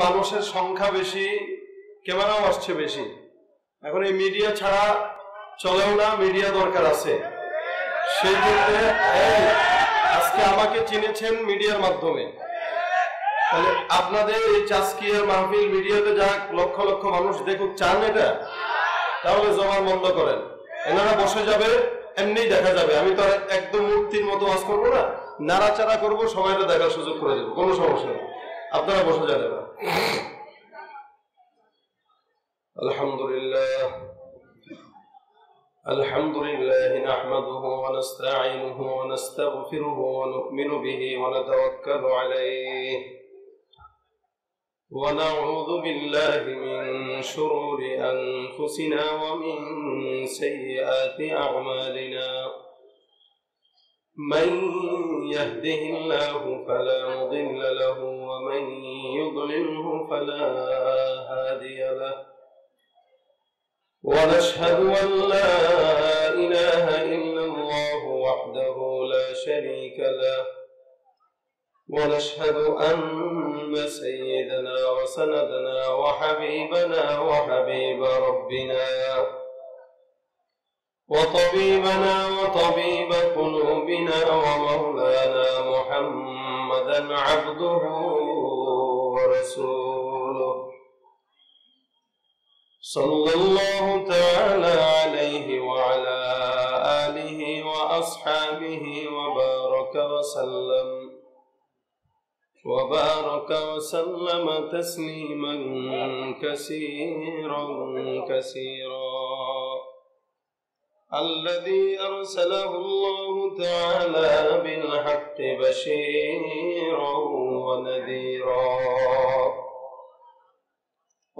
মানুষের সংখ্যা বেশি, ক্যামেরাও আসছে বেশি। এখন এই মিডিয়া ছাড়া চলেও না, মিডিয়া দরকার আছে। সেই ক্ষেত্রে আজকে আমাকে চিনেছেন মিডিয়ার মাধ্যমে, তাহলে আপনাদের এই চাজকিয়ার মাহফিল মিডিয়াতে যা লক্ষ লক্ষ মানুষ দেখুক চান এটা, তাহলে জবান বন্ধ করেন। এনারা বসে যাবে, এমনি দেখা যাবে। আমি তো একদম মূর্তির মতো ওয়াজ করবো না, নাড়াচাড়া করবো, সবাইকে দেখার সুযোগ করে দেবো, কোনো সমস্যা নেই, আপনারা বসে যাবেন। আলহামদুলিল্লাহ আলহামদুলিল্লাহ নাহমাদুহু ওয়া নাস্তাঈনুহু ওয়া নাস্তাগফিরুহু ওয়া নু'মিনু বিহি ওয়া নাতাওয়াক্কালু আলাইহি ওয়া নাউযু বিল্লাহি মিন শুরুরি আনফুসিনা ওয়া মিন সাইয়্যাতি আ'মালিনা মান ইয়াহদিহিল্লাহু ফালা মুদিল্লা লাহু ওয়া মান ইউদ্লিলহু ফালা হাদিয়া লাহু ونشهد أن لا إله إلا الله وحده لا شريك له ونشهد أن سيدنا وسندنا وحبيبنا وحبيب ربنا وطبيبنا وطبيب قلوبنا ومولانا محمدا عبده ورسوله صلى الله تعالى عليه وعلى آله وأصحابه وبارك وسلم تسليما كثيرا الذي أرسله الله تعالى بالحق بشيرا ونذيرا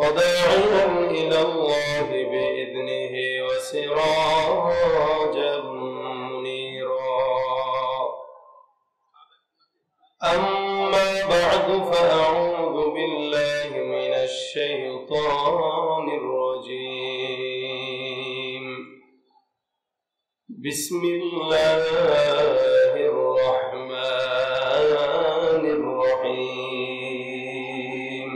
وداعيا إلى الله بإذنه وسراجا منيرا أما بعد فأعوذ بالله من الشيطان الرجيم بسم الله الرحمن الرحيم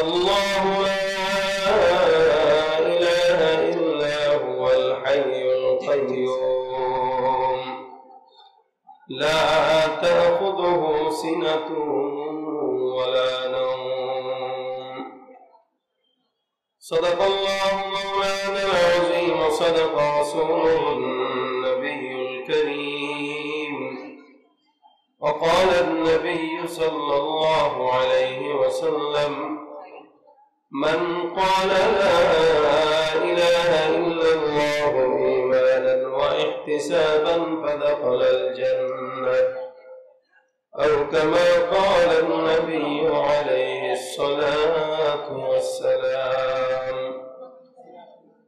الله لا إله إلا هو الحي القيوم لا تأخذه سنة ولا نوم صدق الله مولانا العظيم صدق رسوله النبي الكريم وقال النبي صلى الله عليه وسلم من قال لا إله إلا الله إيمانا واحتسابا فدخل الجنة أو كما قال النبي عليه الصلاة والسلام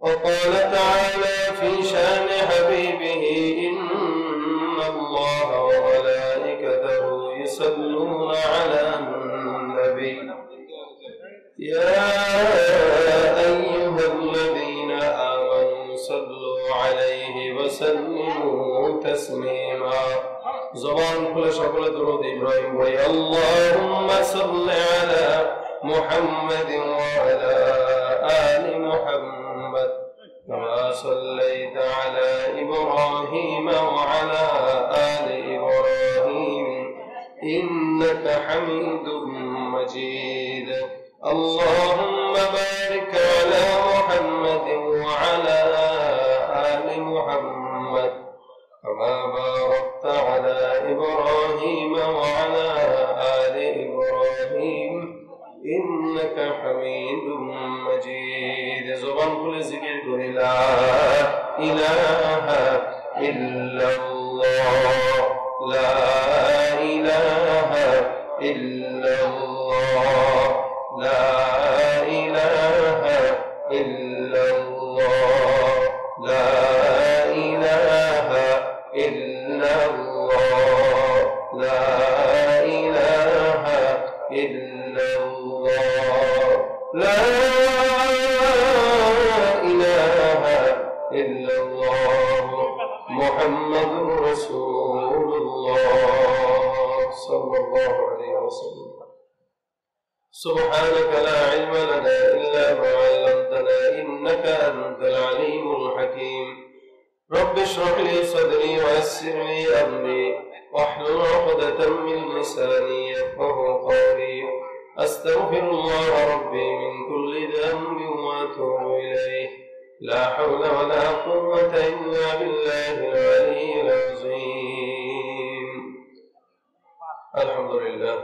وقال تعالى في شان حبيبه إن الله وملائكته يصلون على النبي يا أيها الذين آمنوا صلوا عليه وسلموا تسليما زبان كل شكل درود إبراهيم وي اللهم صل على محمد وعلى آل محمد كما صليت على إبراهيم وعلى آل إبراهيم إنك حميد مجيد اللهم بارك على محمد وعلى آل محمد كما باركت على إبراهيم وعلى آل إبراهيم إنك حميد مجيد زبان كل ذكر لا إله إلا الله لا إله إلا الله لا إله إلا الله لا إله إلا الله لا إله إلا الله لا إله إلا الله محمد رسول الله صلى الله عليه وسلم سبحانك لا علم لنا إلا ما علمتنا إنك أنت العليم الحكيم رب اشرح لي صدري ويسر لي أمري واحلل عقدة من لساني يفقهوا قولي أستغفر الله ربي من كل ذنب وأتوب إليه لا حول ولا قوة إلا بالله العلي العظيم الحمد لله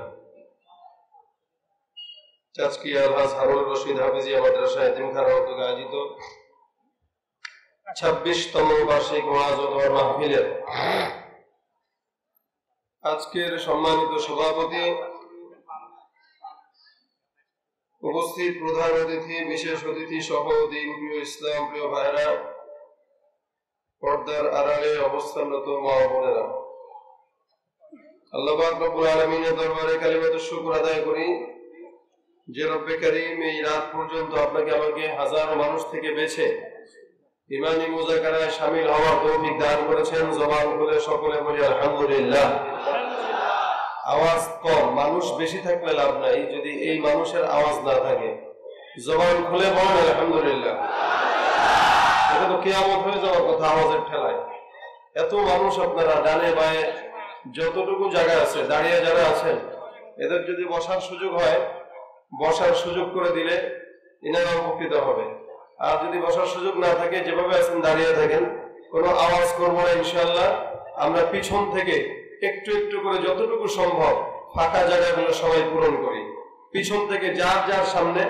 আজকে আলহাজ হারুন রশিদ হাফিজিয়া মাদ্রাসা এতিমখানা উদ্যোগে আয়োজিত 26তম বার্ষিক ওয়াজ ও দোয়া মাহফিলের আজকের সম্মানিত সভাপতি, উপস্থিত প্রধান অতিথি, বিশেষ অতিথি সহ দিন প্রিয় ইসলাম প্রিয় ভাইরা, পর্দার আড়ালে অবস্থানরত মা ও বোনেরা, আল্লাহ পাক রব্বুল আলামিনের দরবারে কালিমাতুশ শুকর আদায় করি যে রব্বে কারীম এই রাত পর্যন্ত আপনাকে আমাকে হাজারো মানুষ থেকে বেছে ইমানি মুযাকারায় শামিল হওয়ার তৌফিক দান করেছেন। জবান খুলে সকলে বলি আলহামদুলিল্লাহ। আওয়াজ কম, মানুষ বেশি থাকলে লাভ নাই যদি এই মানুষের আওয়াজ না থাকে। জবান খুলে বলেন আলহামদুলিল্লাহ। এটা তো কিয়ামত হয়ে যাওয়ার কথা আওয়াজের ঠেলায়। এত মানুষ আপনারা ডানে বায়ে যতটুকু জায়গা আছে দাঁড়িয়ে যারা আছেন এদের যদি বসার সুযোগ হয় বসার সুযোগ করে দিলে ইনারা উপকৃত হবে। আর যদি বসার সুযোগ না থাকে যেভাবে আছেন দাঁড়িয়ে থাকেন, কোনো আওয়াজ করবো না ইনশাআল্লাহ। আমরা পিছন থেকে একটু একটু করে যতটুকু সম্ভব ফাঁকা জায়গাগুলো সবাই পূরণ করি। পিছন থেকে যার যার সামনে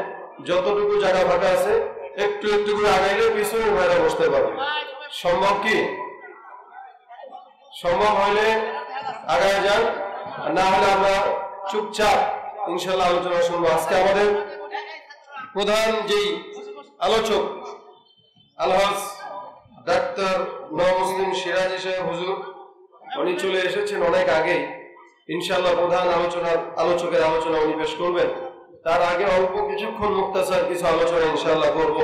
যতটুকু জায়গা ফাঁকা আছে একটু একটু করে আগাইলে পিছনের ভাইরা বসতে পারবে। সম্ভব কি? সম্ভব হলে আগায় যান, না হলে আমরা চুপচাপ ইনশাআল্লাহ আলোচনা শুনবো। আজকে আমাদের প্রধান যেই আলোচক আলহাজ ডাক্তার মুসলিম সিরাজি সাহেব হুজুর, উনি চলে এসেছেন অনেক আগেই। ইনশাআল্লাহ প্রধান আলোচকের আলোচনা উনি পেশ করবেন। তার আগে অল্প কিছুক্ষণ মুক্তাসার কিছু আলোচনা ইনশাআল্লাহ করব।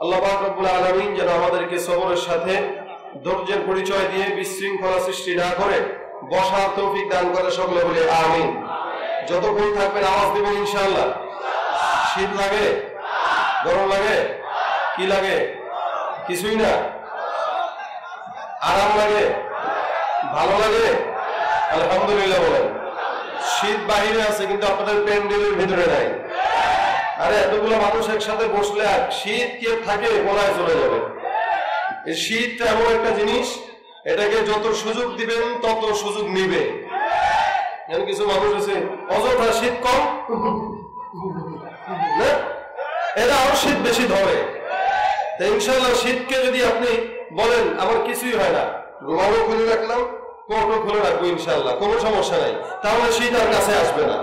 আল্লাহ পাক রব্বুল আলামিন যেন আমাদেরকে সবরের সাথে ধৈর্যের পরিচয় দিয়ে বিশৃঙ্খলা সৃষ্টি না করে বসার তৌফিক দান করে, সকলে বলে আমিন। যতক্ষণ থাকবেন আওয়াজ দেবেন ইনশাআল্লাহ। শীত লাগে, গরম লাগে, কি লাগে? কিছুই না। আরাম লাগে, ভালো লাগে? আলহামদুলিল্লাহ বলেন। শীত বাহিরে আছে কিন্তু আপনাদের প্যান্ডেলের ভিতরে নাই। আরে এতগুলো মানুষ একসাথে বসলে শীত কে থাকে বলায় চলে যাবে। এই শীতটা এমন একটা জিনিস, এটাকে যত সুযোগ দিবেন তত সুযোগ নিবে। কিছু মানুষ আছে অযথা শীত কম না, এরা আরো শীত বেশি ধরে। ইনশাআল্লাহ শীতকে যদি আপনি বলেন আমার কিছুই হয় না, রুমালও খুলে রাখলাম, কোটও খুলে রাখবো ইনশাআল্লাহ, কোনো সমস্যা নাই, তাহলে শীত আর কাছে আসবে না।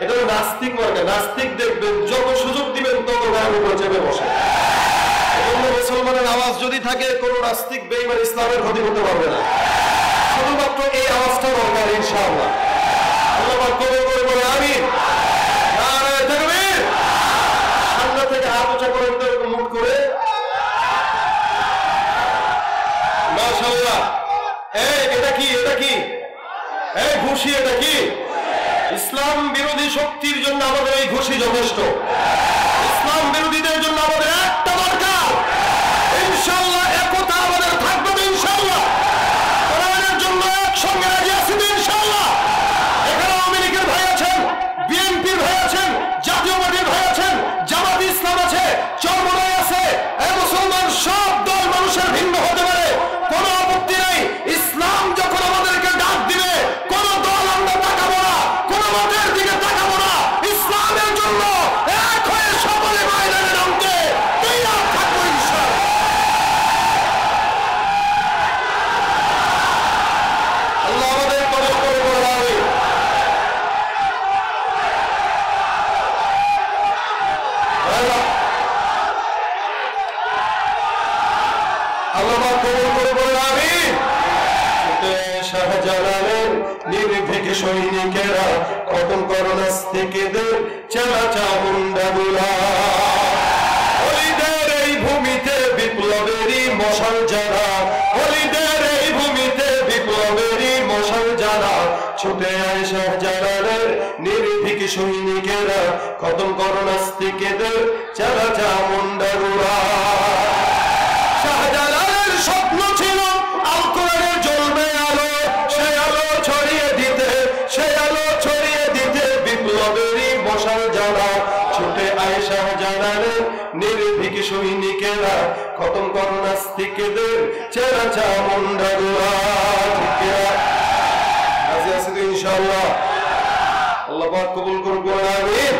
এটা নাস্তিক মার্কা। নাস্তিক দেখবেন যত সুযোগ দিবেন তত গায়ের উপর চেপে বসে। মুসলমানের আওয়াজ যদি থাকে কোন নাস্তিক বেঈমান ইসলামের ক্ষতি করতে পারবে না। শুধুমাত্র এই আওয়াজটা দরকার ইনশাআল্লাহ। আল্লাহ পাক কবুল করে বলে আমিন। নারায়ে তাকবীর। সামনে থেকে হাত উঁচা করে মুখ করে মাশাআল্লাহ। এই এটা কি? এটা কি? এই ঘুষি, এটা কি? ইসলাম বিরোধী শক্তির জন্য আমাদের এই ঘুষি যথেষ্ট। ইসলাম বিরোধীদের জন্য আমাদের একটা দরকার ইনশাআল্লাহ, একতা আমাদের থাকবে ইনশাআল্লাহ। কোরআনের জন্য একসঙ্গে রাজি আছি ইনশাআল্লাহ। এখানে আওয়ামী লীগের ভাই আছেন, বিএনপির ভাই আছেন, জাতীয় পার্টির ভাই আছেন, জামাত ইসলাম আছে, চরমনাই আছে। এই মুসলমান সব দল মানুষের ভিন্ন হতে পারে, কোনো আপত্তি নেই। ইসলাম যখন আমাদেরকে ডাক দিবে কোন দল আমরা তাকাবো না, কোন মতের দিকে তাকাবো না। ইসলামের জন্য এক হয়ে সকলে ময়দানে নামতে তৈরি থাকবো ইনশাআল্লাহ। আল্লাহ আমাদের কবুল করে বলেন আমিন। আল্লাহ কবুল করে বলেন আমিন। শাহজালালের নির্ভীক সৈনিকেরা খতম করো নাস্তিকদের চালা চামুন্ডাগুলা। অলিদের এই ভূমিতে বিপ্লবেরই মশাল জ্বালা, অলিদের এই ভূমিতে বিপ্লবেরই মশাল জ্বালা। ছুটে আয় শাহজালালের নির্ভীক সৈনিকেরা, খতম করো নাস্তিকেদের চারা চামুন্ডার উড়াল। শাহজালালের স্বপ্ন ছিল আল কোরআনের জ্বলবে আলো, সেই আলো ছড়িয়ে দিতে, সেই আলো ছড়িয়ে দিতে বিপ্লবেরই মশাল জ্বালা। ছুটে আয় শাহজালালের নির্ভীক সৈনিকেরা, খতম করো নাস্তিকেদের চারা চামুন্ডার উড়াল। রাজি আছি তো ইনশাআল্লাহ? আল্লাহ পাক কবুল করুন, আমিন।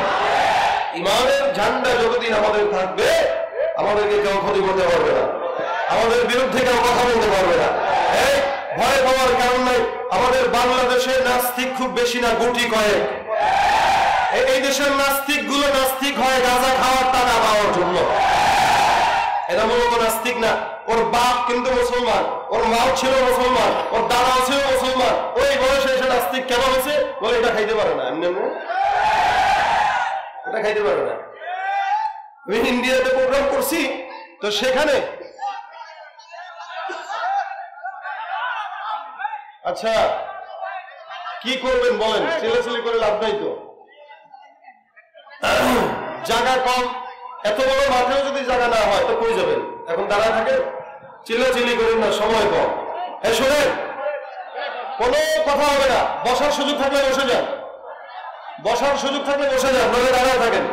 ঈমানের ঝান্ডা যতদিন আমাদের থাকবে, আমাদেরকে কেউ ক্ষতি করতে পারবে না, আমাদের বিরুদ্ধে কেউ কথা বলতে পারবে না। এই ভয় পাওয়ার কারণ নাই। আমাদের বাংলাদেশে নাস্তিক খুব বেশি না, গুটি কয়েক। এই দেশের নাস্তিক গুলো নাস্তিক হয় গাঁজা খাওয়ার টাকা পাওয়ার জন্য। এরা মূলত নাস্তিক না। ওর বাপ কিন্তু মুসলমান, ওর মাও ছিল মুসলমান, ওর দাদাও ছিল মুসলমান। ওই বয়সে এসে নাস্তিক কেন হয়েছে? বলে এটা খাইতে পারে না, এটা খাইতে পারে না। আমি ইন্ডিয়াতে প্রোগ্রাম করছি, তো সেখানে আচ্ছা কি করবেন বলেন? ছেলেছেলে করে লাভ নাই তো, জায়গা কম। এত বড় মাঠেও যদি জায়গা না হয় তো কই যাবেন? এখন দাঁড়ায় থাকে, চিল্লাচিল্লি করেন না, সময় কম। শোনেন, কোনো কথা হবে না। বসার সুযোগ থাকলে বসে যান, বসার সুযোগ থাকলে বসে যান, নইলে দাঁড়ায় থাকেন।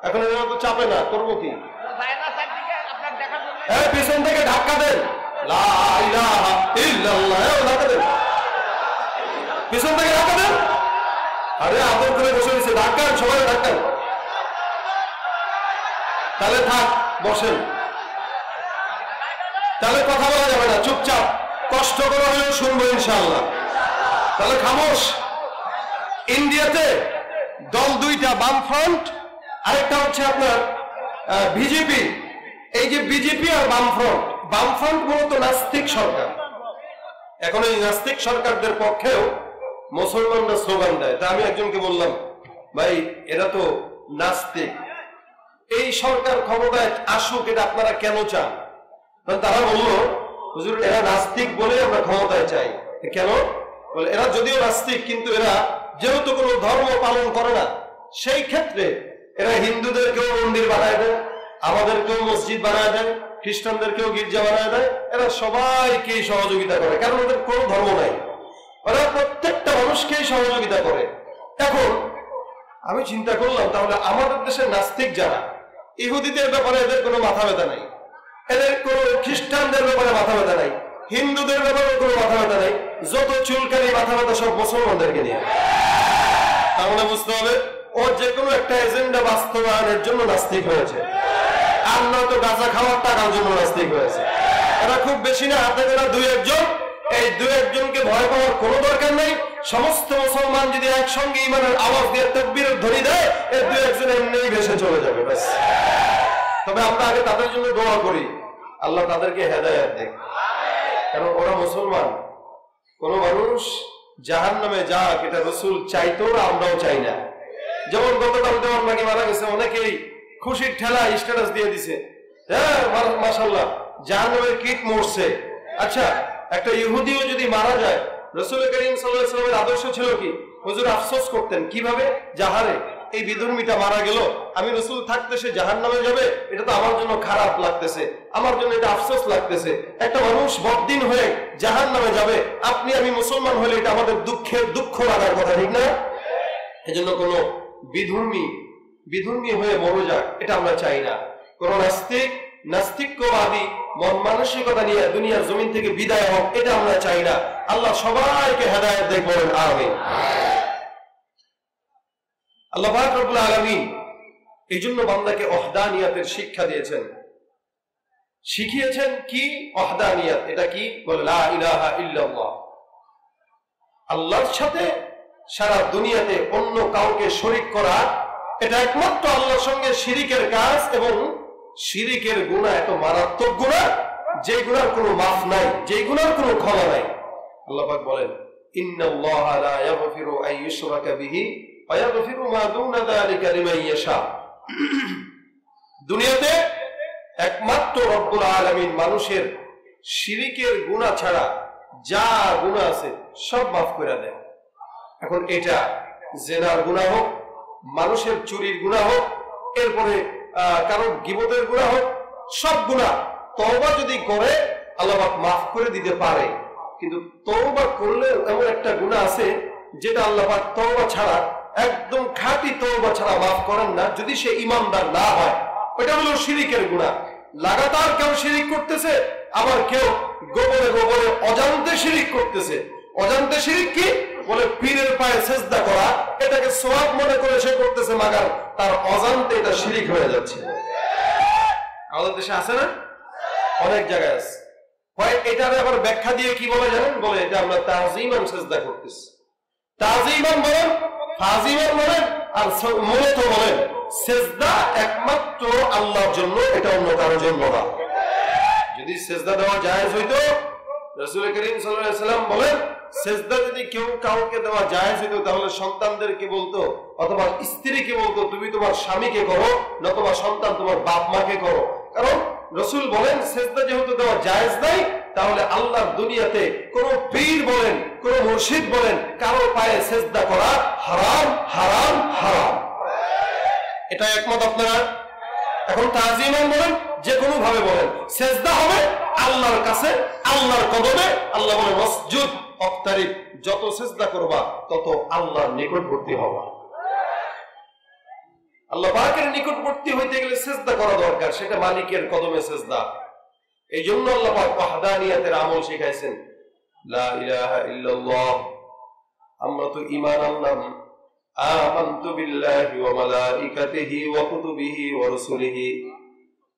এখন এরা তো চাপে না, করবো কি? পিছন থেকে ধাক্কা দেন, লা ইলাহা ইল্লাল্লাহ, ধাক্কা দেন, পিছন থেকে ধাক্কা দেন। আরে আদর করে বসে দিচ্ছে, ধাক্কান, সবাই ধাক্কান। তাহলে থাক, বসেন। তাহলে কথা বলা যাবে না, চুপচাপ কষ্ট করে হলেও শুনবো ইনশাআল্লাহ। তাহলে খামোশ। ইন্ডিয়াতে দল দুইটা, বামফ্রন্ট, আরেকটা হচ্ছে আপনার বিজেপি। এই যে বিজেপি আর বামফ্রন্ট, বামফ্রন্ট মূলত নাস্তিক সরকার। এখন এই নাস্তিক সরকারদের পক্ষেও মুসলমানরা স্লোগান দেয়। তা আমি একজনকে বললাম, ভাই এরা তো নাস্তিক, এই সরকার ক্ষমতায় আসুক, এটা আপনারা কেন চান? তারা বললো, হুজুর এরা নাস্তিক বলে আমরা ক্ষমতায় চাই। কেন? বলে এরা যদিও নাস্তিক, কিন্তু এরা যেহেতু কোনো ধর্ম পালন করে না, সেই ক্ষেত্রে এরা হিন্দুদেরকেও মন্দির বানায় দেয়, আমাদেরকেও মসজিদ বানায় দেয়, খ্রিস্টানদেরকেও গির্জা বানায় দেয়। এরা সবাইকেই সহযোগিতা করে, কারণ ওদের কোনো ধর্ম নাই। ওরা প্রত্যেকটা মানুষকেই সহযোগিতা করে। এখন আমি চিন্তা করলাম, তাহলে আমাদের দেশের নাস্তিক যারা, ইহুদিদের ব্যাপারে এদের কোনো মাথা ব্যথা নাই, এদের কোনো খ্রিস্টানদের ব্যাপারে মাথা ব্যথা নাই, হিন্দুদের ব্যাপারে কোনো মাথা ব্যথা নাই, যত চুলকানি মাথা ব্যথা সব মুসলমানদেরকে নিয়ে। তাহলে বুঝতে হবে ও যে কোনো একটা এজেন্ডা বাস্তবায়নের জন্য নাস্তিক হয়েছে, আর নয়তো গাঁজা খাওয়ার টাকার জন্য নাস্তিক হয়েছে। এরা খুব বেশি না, হাতে গোনা দুই একজন। এই দুই একজনকে ভয় পাওয়ার কোনো দরকার নেই। সমস্ত মুসলমান যদি একসঙ্গে ঈমানের আওয়াজ দিয়ে তাকবীরের ধ্বনি দেয়, এই দুই একজন এমনিই ভেসে চলে যাবে, ব্যাস। তবে আমরা আগে তাদের জন্য দোয়া করি, আল্লাহ তাদেরকে হেদায়েত দেন, কারণ ওরা মুসলমান। কোন মানুষ জাহান্নামে যাক এটা রাসূল চাইতো না, আমরাও চাই না। যেমন গতকাল দেওয়ার নাকি মারা গেছে, অনেকেই খুশির ঠেলা স্ট্যাটাস দিয়ে দিছে, হ্যাঁ মাশাআল্লাহ জাহান্নামের কীট মরছে। আচ্ছা, একটা ইহুদিও যদি মারা যায়, রাসূল করিম সাল্লাল্লাহু আলাইহি ওয়াসাল্লামের আদর্শ ছিল কি? হুজুর আফসোস করতেন, কিভাবে? যাহারে এই বিধর্মীটা মারা গেল, আমি রাসূল থাকতে সে জাহান্নামে যাবে, এটা তো আমার জন্য খারাপ লাগতেছে, আমার জন্য এটা আফসোস লাগতেছে। একটা মানুষ বদ্দিন হয়ে জাহান্নামে যাবে, আপনি আমি মুসলমান হলে এটা আমাদের দুঃখ লাগার কথা, ঠিক না? এজন্য কোনো বিধর্মী হয়ে মরে যাক, এটা আমরা চাই না। কোন নাস্তিকবাদী মন মানসিকতা নিয়ে দুনিয়ার জমিন থেকে বিদায় হোক, এটা আমরা চাই না। আল্লাহ সবাইকে হেদায়েত দেন, বলেন আমিন। আল্লাহ পাক রব্বুল আলামিন এই জন্য বান্দাকে ওহদানিয়াতের শিক্ষা দিয়েছেন, শিখিয়েছেন কি? ওহদানিয়াত। এটা কি? বলে লা ইলাহা ইল্লাল্লাহ। আল্লাহর সাথে সারা দুনিয়াতে অন্য কাউকে শরীক করা, এটা একমাত্র আল্লাহর সঙ্গে শিরিকের কাজ, এবং শিরিকের গুনাহ এত মারাত্মক গুনাহ, যে গুনার কোনো মাফ নাই, যে গুনার কোনো ক্ষমা নাই। আল্লাহ পাক বলেন, ইন্নাল্লাহা লা ইয়াগফিরু আন ইউশরাকা বিহি ওয়া ইয়াগফিরু মা দুনা যালিকা লিমান ইয়াশা। দুনিয়াতে একমাত্র রব্বুল আলামিন মানুষের শিরিকের গুনাহ ছাড়া যা গুনাহ আছে সব মাফ করে দেন। এখন এটা জেনার গুনাহ হোক, মানুষের চুরির গুনাহ হোক, এরপরে কারো গীবতের গুনাহ হোক, সব গুনাহ তওবা যদি করে আল্লাহ পাক মাফ করে দিতে পারে। কিন্তু তওবা করলে এমন একটা গুনাহ আছে যেটা আল্লাহ পাক তওবা ছাড়া, একদম খাঁটি তওবা ছাড়া মাফ করেন না, যদি সে ঈমানদার না হয়। ওটা হলো শিরিকের গুনাহ। লাগাতার কেউ শিরিক করতেছে, আবার কেউ গোপনে গোপনে অজান্তে শিরিক করতেছে। অজান্তে শিরিক কি বলে? পীরের পায়ে সেজদা করা, এটাকে সওয়াব মনে করে সে করতেছে, মাগার তার অজান্তে এটা শিরিক হয়ে যাচ্ছে। আমাদের দেশে আছে না, অনেক জায়গায় আছে। এটার আবার ব্যাখ্যা দিয়ে কি বলে জানেন? বলে এটা আমরা তাজিমান সেজদা করতেছি। তাজিমান বলেন, ফাজিমান বলেন, আর মূলত বলেন সেজদা একমাত্র আল্লাহর জন্য, এটা অন্য কারোর জন্য না। যদি সেজদা দেওয়া জায়েজ হইতো, রাসূল করিম সাল্লাল্লাহু আলাইহি ওয়াসাল্লাম বলেন সেজদা যদি কেউ কাউকে দেওয়া জায়েজ হইতো তাহলে সন্তানদেরকে বলতো অথবা স্ত্রীকে বলতো তুমি তোমার স্বামীকে করো, নতুবা সন্তান তোমার বাপ মাকে করো। কারণ রাসূল বলেন সেজদা যেহেতু দেওয়া জায়েজ নাই, তাহলে আল্লাহর দুনিয়াতে কোন পীর বলেন, কোন মুর্শিদ বলেন, কারো পায়ে সেজদা করা হারাম, হারাম, হারাম। এটা একমত আপনারা? এখন তাজিমান বলেন, যে কোনো ভাবে বলেন, সেজদা হবে আল্লাহর কাছে, আল্লাহর কদমে। আল্লাহ বলে মসজুদ অক্তারিব, যত সেজদা করবা তত আল্লাহর নিকটবর্তী হবা। আল্লাহ পাকের নিকটবর্তী হইতে গেলে সেজদা করা দরকার, সেটা মালিকের কদমে সেজদা। এই জন্য আল্লাহ পাক ওয়াহদানিয়াতের আমল শিখাইছেন, লা ইলাহা ইল্লাল্লাহ। আমরা তো ঈমান আনলাম, আমানতু বিল্লাহি ওয়া মালাইকাতিহি ওয়া কুতুবিহি ওয়া রাসূলিহি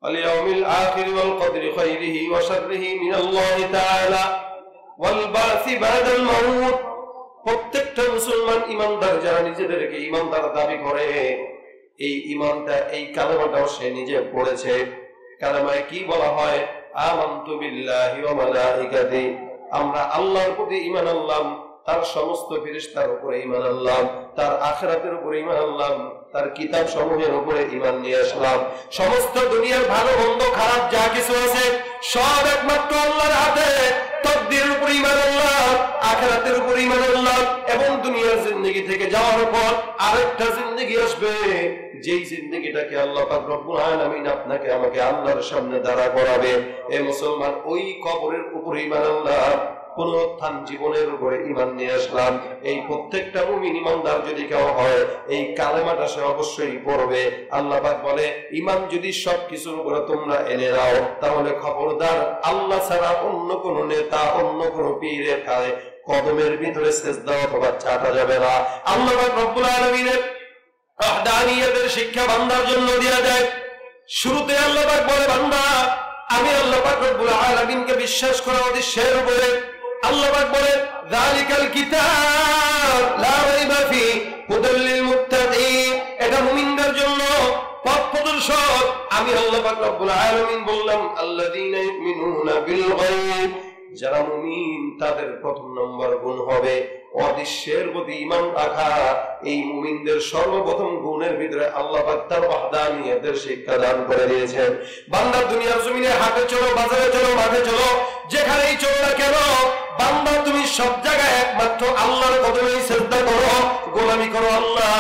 ওয়াল ইয়াউমিল আখির ওয়াল কদরি খাইরিহি ওয়া শাররিহি মিনাল্লাহি তাআলা ওয়াল বাসি বাদাল মাউত। প্রত্যেকটা মুসলমান ঈমানদার যারা নিজেদেরকে ঈমানদার দাবি করে, এই ঈমানটা, এই কালেমাটাও সে নিজে পড়েছে। কালেমায় কি বলা হয়? আমানতু বিল্লাহি ওয়া মালাইকাতিহি, আমরা আল্লাহর প্রতি ঈমান আনলাম, তার সমস্ত ফেরেশতার উপরে ঈমান আনলাম, তার আখিরাতের উপরে ঈমান আনলাম, তার কিতাব সমূহের উপরে ঈমান নিয়ে আসলাম। সমস্ত দুনিয়ার ভালো মন্দ খারাপ যা কিছু আছে সব একমাত্র আল্লাহর হাতে। তাকদীরের উপরে ঈমান আনলাম, আখিরাতের উপরে ঈমান আনলাম, এবং দুনিয়ার জিন্দেগি থেকে যাওয়ার পর আরেকটা জিন্দেগি আসবে, যেই জিন্দেগিটাকে আল্লাহ পাক রব্বুল আলামিন আপনাকে আমাকে আল্লাহর সামনে দাঁড়া করাবে। এ মুসলমান, ওই কবরের উপরে ঈমান আনলাম, পুনরুত্থান জীবনের উপরে ঈমান নিয়ে আসলাম। এই প্রত্যেকটা মুমিন ঈমানদার যদি কেউ হয়, এই কালেমাটা সে অবশ্যই পড়বে। আল্লাহ পাক বলে, ঈমান যদি সবকিছুর উপরে তোমরা এনে নাও, তাহলে খবরদার আল্লাহ ছাড়া অন্য কোন নেতা, অন্য কোন পীরের কদমের ভিতরে সেজদা অথবা চাটা যাবে না। আল্লাহ পাক রব্বুল আলামিনের ওয়াহদানিয়তের শিক্ষা বান্দার জন্য দেয়া যায়। শুরুতে আল্লাহ পাক বলে, বান্দা আমি আল্লাহ পাক রব্বুল আলামিনকে বিশ্বাস করা উদ্দেশ্যের উপরে আল্লাহ পাক বলে, যালিকাল কিতাব লা রাইবা ফি হুদাল লিল মুত্তাকিন, এটা মুমিনদের জন্য পথ প্রদর্শক। আমি আল্লাহ পাক রব্বুল আলামিন বললাম, আল্লাযীনা ইউমিনুনা বিল গায়ব, যারা মুমিন তাদের প্রথম নম্বর গুণ হবে অদৃশ্যের প্রতি ঈমান রাখা। এই মুমিনদের সর্বপ্রথম গুণের ভিতরে আল্লাহ পাক তার ওয়াহদানিয়তের শিক্ষা দান করে দিয়েছেন। বান্দা দুনিয়ার জমিনে হাটে চলো, বাজারে চলো, মাঠে চলো, যেখানেই চলো না কেন, বান্দা তুমি সব জায়গায় একমাত্র আল্লাহর কদমেই সিজদা করো, গোলামি করো আল্লাহ।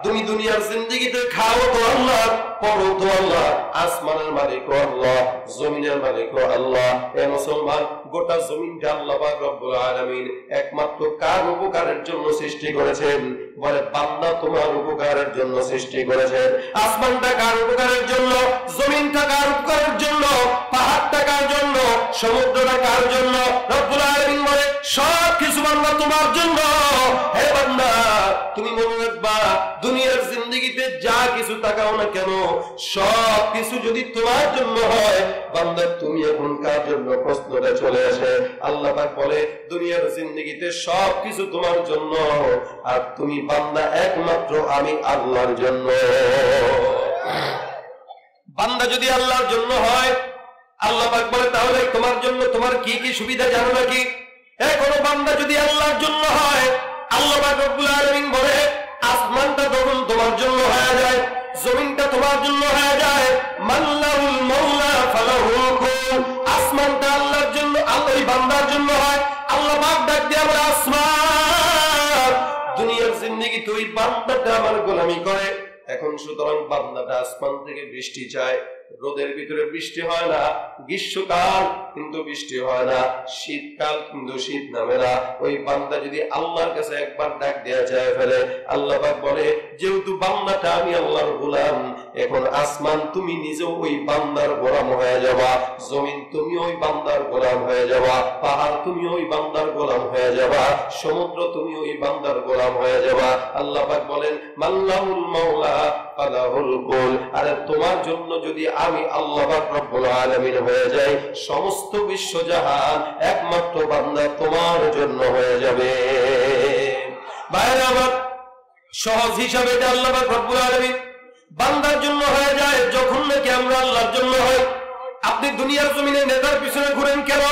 তুমি দুনিয়ার জিন্দেগিতে খাও তো আল্লাহ, পড়ো তো আল্লাহ, আসমানের মালিক আল্লাহ, জমিনের মালিক আল্লাহ। এ মুসলমান, গোটা জমিনটা আল্লাহ পাক রব্বুল আলামিন একমাত্র কার উপকারের জন্য সৃষ্টি করেছেন? বলে, বান্দা তোমার উপকারের জন্য সৃষ্টি করেছেন। আসমানটা কার উপকারের জন্য? জমিনটা কার উপকারের জন্য? পাহাড়টা কার জন্য? সমুদ্রটা কার জন্য? রব্বুল আলামিন বলে, সব কিছু বান্দা তোমার জন্য। হে বান্দা, তুমি মনে রাখবা, দুনিয়ার জিন্দেগিতে যা কিছু তাকাও না কেন, সব কিছু যদি তোমার জন্য হয়, বান্দা তুমি এখন কার জন্য? প্রশ্নটা চলে আসে। আল্লাহ পাক বলে, দুনিয়ার জিন্দেগিতে সব কিছু তোমার জন্য, আর তুমি বান্দা একমাত্র আমি আল্লাহর জন্য। বান্দা যদি আল্লাহর জন্য হয়, আল্লাহ পাক বলে, তাহলে তোমার জন্য তোমার কি কি সুবিধা জানো নাকি? কোনো বান্দা যদি আল্লাহর জন্য হয়, আল্লাহ পাক রব্বুল আলামিন বলে, আসমানটা তখন তোমার জন্য হয়ে যায়, জমিনটা তোমার জন্য হয়ে যায় মাল্লাহুল মাওলা ফালাহুল কুল, আসমানটা আল্লাহর জন্য, আল্লাহই বান্দার জন্য হয়। আল্লাহ পাক ডাক দিয়ে বলে, আসমান দুনিয়ার জিন্দেগি তুই বান্দাটা আমার গোলামি করে, এখন সুতরাং বান্দাটা আসমান থেকে বৃষ্টি চায়। রোদের ভিতরে বৃষ্টি হয় না, গ্রীষ্মকাল কিন্তু বৃষ্টি হয় না, শীতকাল কিন্তু শীত নামে না। ওই বান্দা যদি আল্লাহর কাছে একবার ডাক দেয়া যায় ফেলে, আল্লাহ পাক বলে, যেহেতু বান্দাটা আমি আল্লাহর গোলাম, এখন আসমান তুমি নিজেও ওই বান্দার গোলাম হয়ে যাবা, জমিন তুমি ওই বান্দার গোলাম হয়ে যাবা, পাহাড় তুমি ওই বান্দার গোলাম হয়ে যাবা, সমুদ্র তুমি ওই বান্দার গোলাম হয়ে যাবা। আল্লাহ পাক বলেন, মাল্লাহুল মাওলা ফালাহুল কুল, আরে তোমার জন্য যদি আমি আল্লাহ পাক রব্বুল আলামিন হয়ে যাই, সমস্ত বিশ্বজাহান একমাত্র বান্দা তোমার জন্য হয়ে যাবে। ভাইরা আমার, সহজ হিসাবে এটা আল্লাহ পাক রব্বুল আলামিন বান্দার জন্য হয়ে যায় যখন নাকি আমরা আল্লাহর জন্য হই। আপনি দুনিয়ার জমিনে নেতার পিছনে ঘুরেন কেন?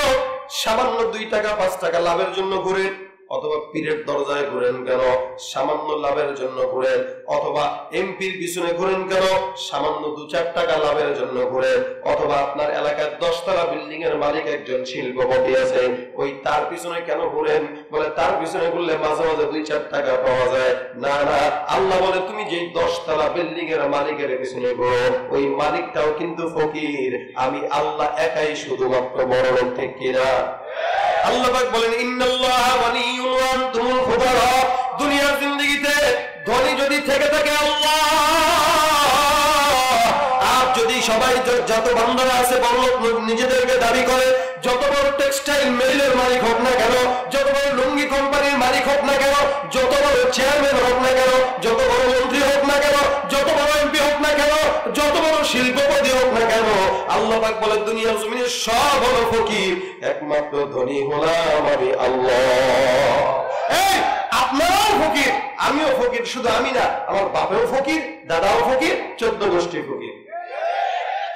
সামান্য 2 টাকা 5 টাকা লাভের জন্য ঘুরেন, অথবা পীরের দরজায় ঘুরেন কেন? সামান্য লাভের জন্য ঘুরেন। অথবা এমপির পিছনে ঘুরেন কেন? সামান্য 2-4 টাকা লাভের জন্য ঘুরেন। অথবা আপনার এলাকায় 10 তলা বিল্ডিং এর মালিক একজন শিল্পপতি আছে, ওই তার পিছনে কেন ঘুরেন? বলে তার পিছনে ঘুরলে মাঝে মাঝে 2-4 টাকা পাওয়া যায়। না না, আল্লাহ বলে তুমি যেই 10 তলা বিল্ডিং এর মালিকের পিছনে ঘুরো, ওই মালিকটাও কিন্তু ফকির, আমি আল্লাহ একাই শুধুমাত্র বড় লোক, ঠিক কিনা? আল্লাহ পাক বলেন, ইন্নাল্লাহা ওয়ালিয়্যুন ওয়া আনতুমুল ফুকারা, দুনিয়ার জিন্দেগিতে ধনী যদি থেকে থাকে আল্লাহ, আর যদি সবাই যত বান্দারা আছে বড় লোক নিজেদেরকে দাবি করে, যত বড় টেক্সটাইল মিলের মালিক হোক না কেন, যত বড় লুঙ্গি কোম্পানির মালিক হোক না কেন, যত বড় চেয়ারম্যান হোক না কেন, যত বড় মন্ত্রী হোক না কেন, যত বড় এমপি হোক না কেন, যত বড় শিল্পপতি হোক না কেন, আল্লাহ পাক বলে দুনিয়ার জমিনে সব হলো ফকির, একমাত্র ধনী হলাম আমি আল্লাহ। এই আপনারাও ফকির, আমিও ফকির, শুধু আমি না, আমার বাপেও ফকির, দাদাও ফকির, 14 গোষ্ঠী ফকির।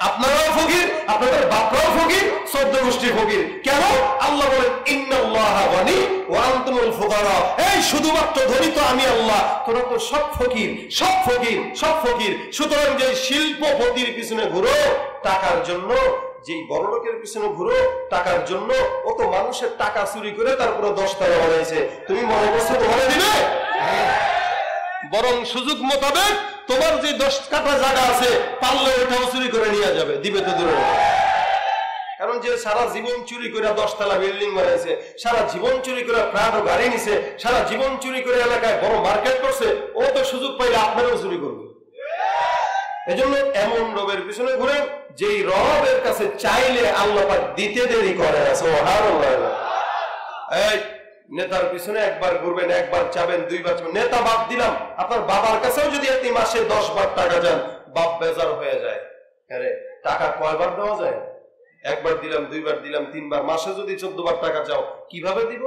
আপনারাও ফকির, আপনাদের বাপরাও ফকির, 14 গোষ্ঠী ফকির। কেন? আল্লাহ বলেন, ইন্নাল্লাহা ওয়ালি ওয়া আনতুমুল ফুকারা, এই শুধুমাত্র ধনী তো আমি আল্লাহ, তোরা তো সব ফকির, সব ফকির, সব ফকির। সুতরাং যে শিল্পপতির পিছনে ঘুরো টাকার জন্য, যেই বড় লোকের পিছনে ঘুরো টাকার জন্য, ও তো মানুষের টাকা চুরি করে তারপরে 10 টাকা বানাইছে, তুমি মনে করছো তোমার দিবে? বরং সুযোগ মোতাবেক তোমার যে 10 কাঠা জায়গা আছে পারলে ওটাও চুরি করে নিয়ে যাবে, দিবে তো দূরে। কারণ যে সারা জীবন চুরি করে 10 তলা বিল্ডিং বানাইছে, সারা জীবন চুরি করে প্রাণ গাড়ি নিছে, সারা জীবন চুরি করে এলাকায় বড় মার্কেট করছে, ও তো সুযোগ পাইলে আপনারও চুরি করবে। এজন্য এমন রবের পিছনে ঘুরে যেই রবের কাছে চাইলে আল্লাহ পাক দিতে দেরি করে না। সুবহানাল্লাহ। এই নেতার পিছনে একবার ঘুরবেন, একবার চাবেন, 2 বার চাবেন, নেতা বাদ দিলাম, আপনার বাবার কাছেও যদি আপনি মাসে 10 বার টাকা যান, বাপ বেজার হয়ে যায়। আরে টাকা কয়বার দেওয়া যায়? একবার দিলাম, 2 বার দিলাম, 3 বার, মাসে যদি 14 বার টাকা চাও কিভাবে দিব?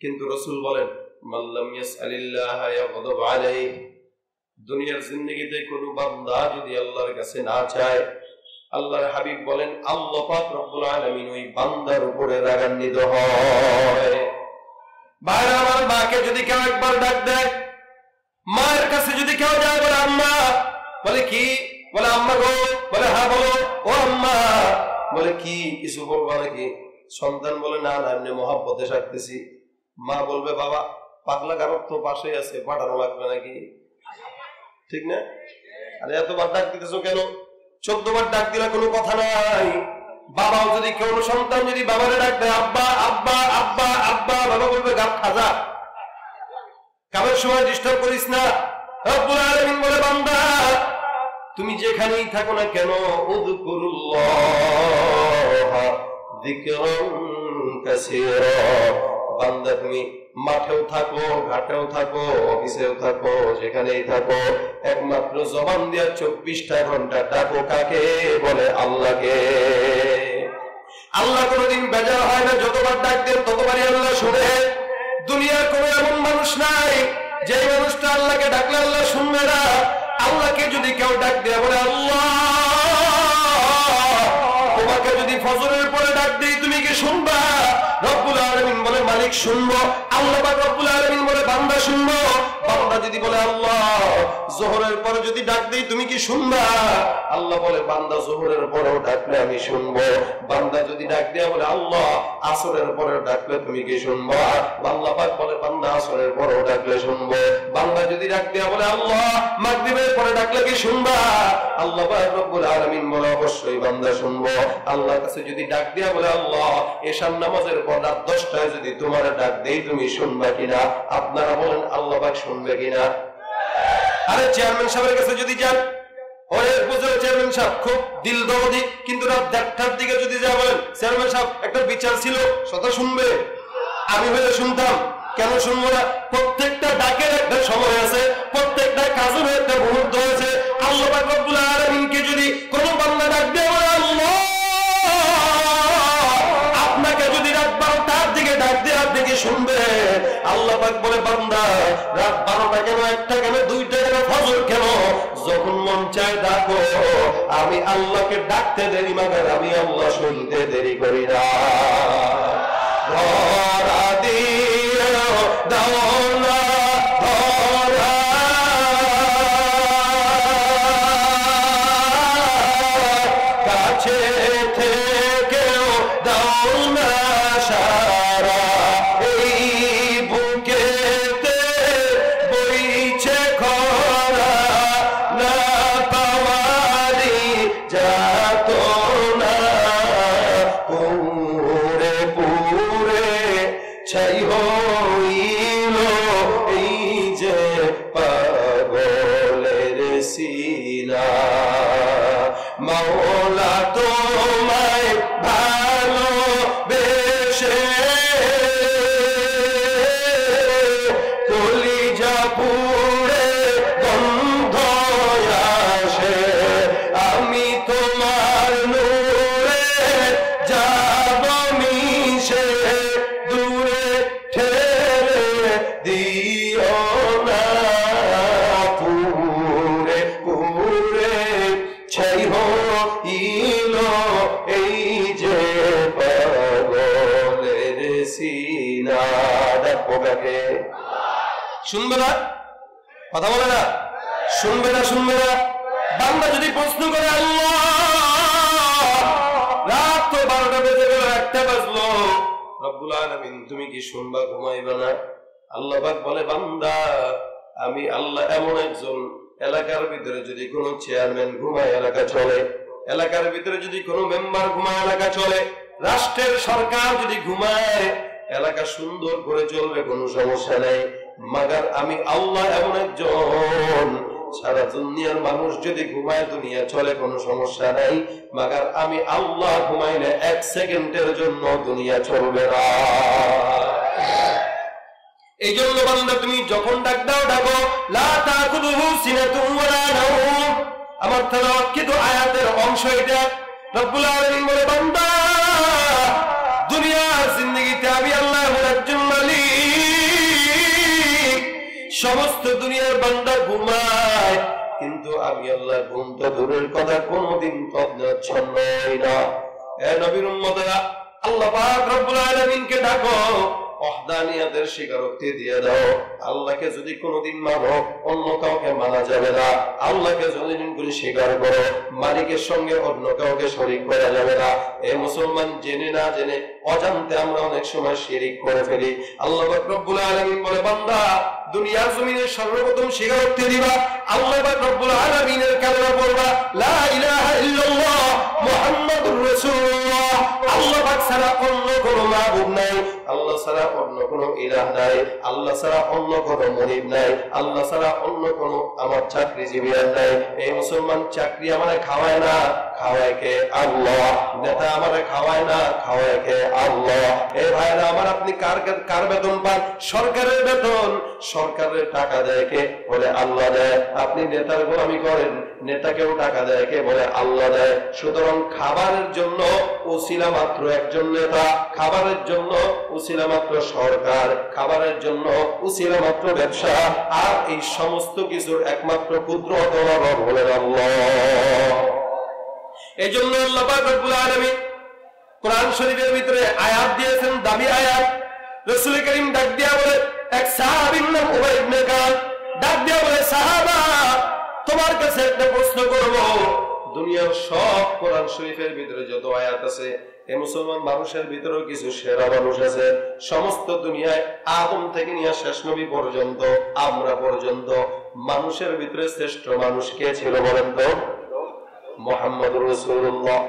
কিন্তু রাসূল বলেন, মাল্লাম ইয়াসআলিল্লাহ ইয়াগদাব আলাইহি, দুনিয়ার জিন্দেগিতে কোন বান্দা যদি আল্লাহর কাছে না চায়, আল্লাহর হাবিব বলেন আল্লাহ পাক রব্বুল আলামিন ওই বান্দার উপরে রাগান্বিত হয়। ভাইরা আমার, মাকে যদি কেউ একবার ডাক দেয়, মায়ের কাছে যদি কেউ যায়, বলে আম্মা, বলে কি? বলে আম্মা গো, বলে হ্যাঁ বলো। ও আম্মা, বলে কি, কিছু বলবা নাকি? সন্তান বলে না না, এমনি মহব্বতে ডাকতেছি। মা বলবে, বাবা পাগলা গারদ তো পাশেই আছে, পাঠানো লাগবে নাকি? ঠিক না? আরে এতবার ডাক দিতেছো কেন? 14 বার ডাক দিলে কোনো কথা নাই। বাবাও যদি কেউ সন্তান যদি বাবারে ডাক দেয় আব্বা আব্বা আব্বা আব্বা, বাবা বলবে গাব খাজা, কামের সময় ডিস্টার্ব করিস না। রব্বুল আলামিন বলে, বান্দা তুমি যেখানেই থাকো না কেন, উযকুরুল্লাহ যিকরান কাসীরা, বান্দা তুমি মাঠেও থাকো, ঘাটেও থাকো, অফিসেও থাকো, যেখানেই থাকো, একমাত্র জবান দিয়া 24টা ঘন্টা ডাকো কাকে? বলে আল্লাহকে। আল্লাহ কোনদিন বেজার হয় না, যতবার ডাক দেন ততবারই আল্লাহ শুনে। দুনিয়ার কোন এমন মানুষ নাই যে মানুষটা আল্লাহকে ডাকলে আল্লাহ শুনবে না। আল্লাহকে যদি কেউ ডাক দেয়, বলে আল্লাহ, তোমাকে যদি ফজরের পরে ডাক দিই তুমি কি শুনবা? রব্বুল আলামিন বলে মালিক শুনবো। আল্লাহ পাক রব্বুল আলামিন বলে বান্দা শুনবো। বান্দা যদি বলে আল্লাহ যোহরের পরে যদি ডাক দেই তুমি কি শুনবা? আল্লাহ বলে বান্দা যোহরের পরেও ডাকলে আমি শুনবো। বান্দা যদি ডাক দেয়া বলে আল্লাহ আসরের পরে ডাকলে তুমি কি শুনবা? আল্লাহ পাক বলে বান্দা আসরের পরেও ডাকলে শুনবো। বান্দা যদি ডাক দেয়া বলে আল্লাহ মাগরিবের পরে ডাকলে কি শুনবা? আল্লাহ পাক রব্বুল আলামিন বলে অবশ্যই বান্দা শুনবো। আল্লাহর কাছে যদি ডাক দেয়া বলে আল্লাহ এশার নামাজের পর রাত 10টায় যদি তোমার ডাক দেই তুমি শুনবা কিনা? আপনারা বলেন আল্লাহ পাক শুনবে কিনা? আরে চেয়ারম্যান সাহেবের কাছে যদি যান, ওরে বুঝে চেয়ারম্যান সাহেব খুব দিল দরদি, কিন্তু রাত 1টার দিকে যদি যা বলেন চেয়ারম্যান সাহেব একটা বিচার ছিল, কথা শুনবে? আমি হলে শুনতাম, কেন শুনবো না? প্রত্যেকটা ডাকের একটা সময় আছে, প্রত্যেকটা কাজের একটা মুহূর্ত আছে। আল্লাহ পাক রব্বুল আলামিনকে যদি কোনো বান্দা ডাক দেয় বলে আল্লাহ আপনাকে যদি রাত 12টার দিকে ডাক দেয় আপনি কি শুনবে? আল্লাহ পাক বলে বান্দা রাত 12টা কেন, 1টা কেন, 2টা কেন, ফজর কেন, যখন মন চায় ডাকো। আমি আল্লাহকে ডাকতে দেরি মাগার আমি আল্লাহ শুনতে দেরি করি না। ধরা দিয়ে দাও না, ধরা কাছে থেকেও দাও না সারা, এই বুকেতে বইছে খরা, না পাওয়ারি যাত না, পুরে পুরে ছাই হইল এই যে পাগলের সিনা। মাওলা তোমায় ভালোবেসে কলিজা পুড়ে গন্ধ আসে, আমি তোমার নূরে যাব মিশে, দূরে ঠেলে দিও না, পুরে পুরে ছাই হইল এই যে পাগলের সিনা। দেখো কাকে শুনবে না? কথা বলে না? শুনবে না, শুনবে না। বান্দা যদি প্রশ্ন করে আল্লাহ রাত তো 12টা বেজে গেল, 1টা বাজলো, রব্বুল আলামিন তুমি কি শুনবা, ঘুমাইবা না? আল্লাহ পাক বলে বান্দা আমি আল্লাহ এমন একজন, এলাকার ভিতরে যদি কোনো চেয়ারম্যান ঘুমায় এলাকা চলে, এলাকার ভিতরে যদি কোনো মেম্বার ঘুমায় এলাকা চলে, রাষ্ট্রের সরকার যদি ঘুমায় এলাকা সুন্দর করে চলবে, কোনো সমস্যা নেই। মাগার আমি আল্লাহ এমন একজন, সারা দুনিয়ার মানুষ যদি ঘুমায় দুনিয়া চলে, কোনো সমস্যা নাই। মাগার আমি আল্লাহ ঘুমাইলে 1 সেকেন্ডের জন্য দুনিয়া চলবে না। এই জন্য বান্দা তুমি যখন ডাক দাও ডাকো লা তাকুদুহু সিনাতুন ওয়ালা নাওম। আমার তেলাওয়াতকৃত আয়াতের অংশ এটা। রব্বুল আলামিন বলে বান্দা দুনিয়ার জিন্দেগিতে আমি আল্লাহ একজন মালিক, সমস্ত দুনিয়ার বান্দা ঘুমায়, কিন্তু আমি আল্লাহ ঘুম তো দূরের কথা কোনদিন তৎছন্ন হই না। এ নবীর উম্মতেরা আল্লাহ পাক রব্বুল আলামিনকে ডাকো, ওহদানিয়াতের স্বীকারোক্তি দিয়ে দাও। আল্লাহকে যদি কোনোদিন মানো অন্য কাউকে মানা যাবে না। আল্লাহকে যদি করে স্বীকার করো মালিকের সঙ্গে অন্য কাউকে শরীক করা যাবে না। এই মুসলমান জেনে না জেনে অজান্তে আমরা অনেক সময় শিরিক করে ফেলি। আল্লাহ পাক রব্বুল আলামিন বলে বান্দা দুনিয়ার জমিনে সর্বপ্রথম স্বীকারোক্তি দিবা আল্লাহ পাক রব্বুল আলামিনের কালেমা পড়বা লা ইলাহা ইল্লাল্লাহ মুহাম্মাদুর রাসূলুল্লাহ। আল্লাহ পাক ছাড়া অন্য কোনো মাবুদ নাই, আল্লাহ ছাড়া অন্য কোনো ইলাহ নাই, আল্লাহ ছাড়া অন্য কোনো মুনিব নাই, আল্লাহ ছাড়া অন্য কোনো আমার চাকরিজীবী নাই। এই মুসলমান চাকরি আমারে খাওয়ায় না, খাওয়ায় কে? আল্লাহ। নেতা আমারে খাওয়ায় না, খাওয়ায় কে? আল্লাহ। এই ভাইরা আমার আপনি কার বেতন পান? সরকারের বেতন। সরকারের টাকা দেয় কে? বলে আল্লাহ দেয়। আপনি নেতার গোলামি করেন, নেতাকেও টাকা দেয় কে? বলে আল্লাহ দেয়। সুতরাং খাবারের জন্য উসিলা মাত্র একজন নেতা, খাবারের জন্য উসিলা মাত্র সরকার, খাবারের জন্য উসিলা মাত্র ব্যবসা, আর এই সমস্ত কিছুর একমাত্র কুদরত হলেন আল্লাহ। এই জন্য আল্লাহ পাক রব্বুল আলামিন কোরআন শরীফের ভিতরে আয়াত দিয়েছেন, দামি আয়াত। রাসূল করিম ডাক দিয়া বলে এক সাহাবীর নাম উবাই ইবনে কাব, ডাক আল্লাহর কাছে একটা প্রশ্ন করব, দুনিয়ার সব কোরআন শরীফের ভিতরে যত আয়াত আছে, এই মুসলমান মানুষের ভিতরেও কিছু সেরা মানুষ আছে। সমস্ত দুনিয়ায় আদম থেকে নিয়ে শেষ নবী পর্যন্ত, আমরা পর্যন্ত মানুষের ভিতরে শ্রেষ্ঠ মানুষ কে ছিল বলেন তো? মুহাম্মদুর রাসূলুল্লাহ।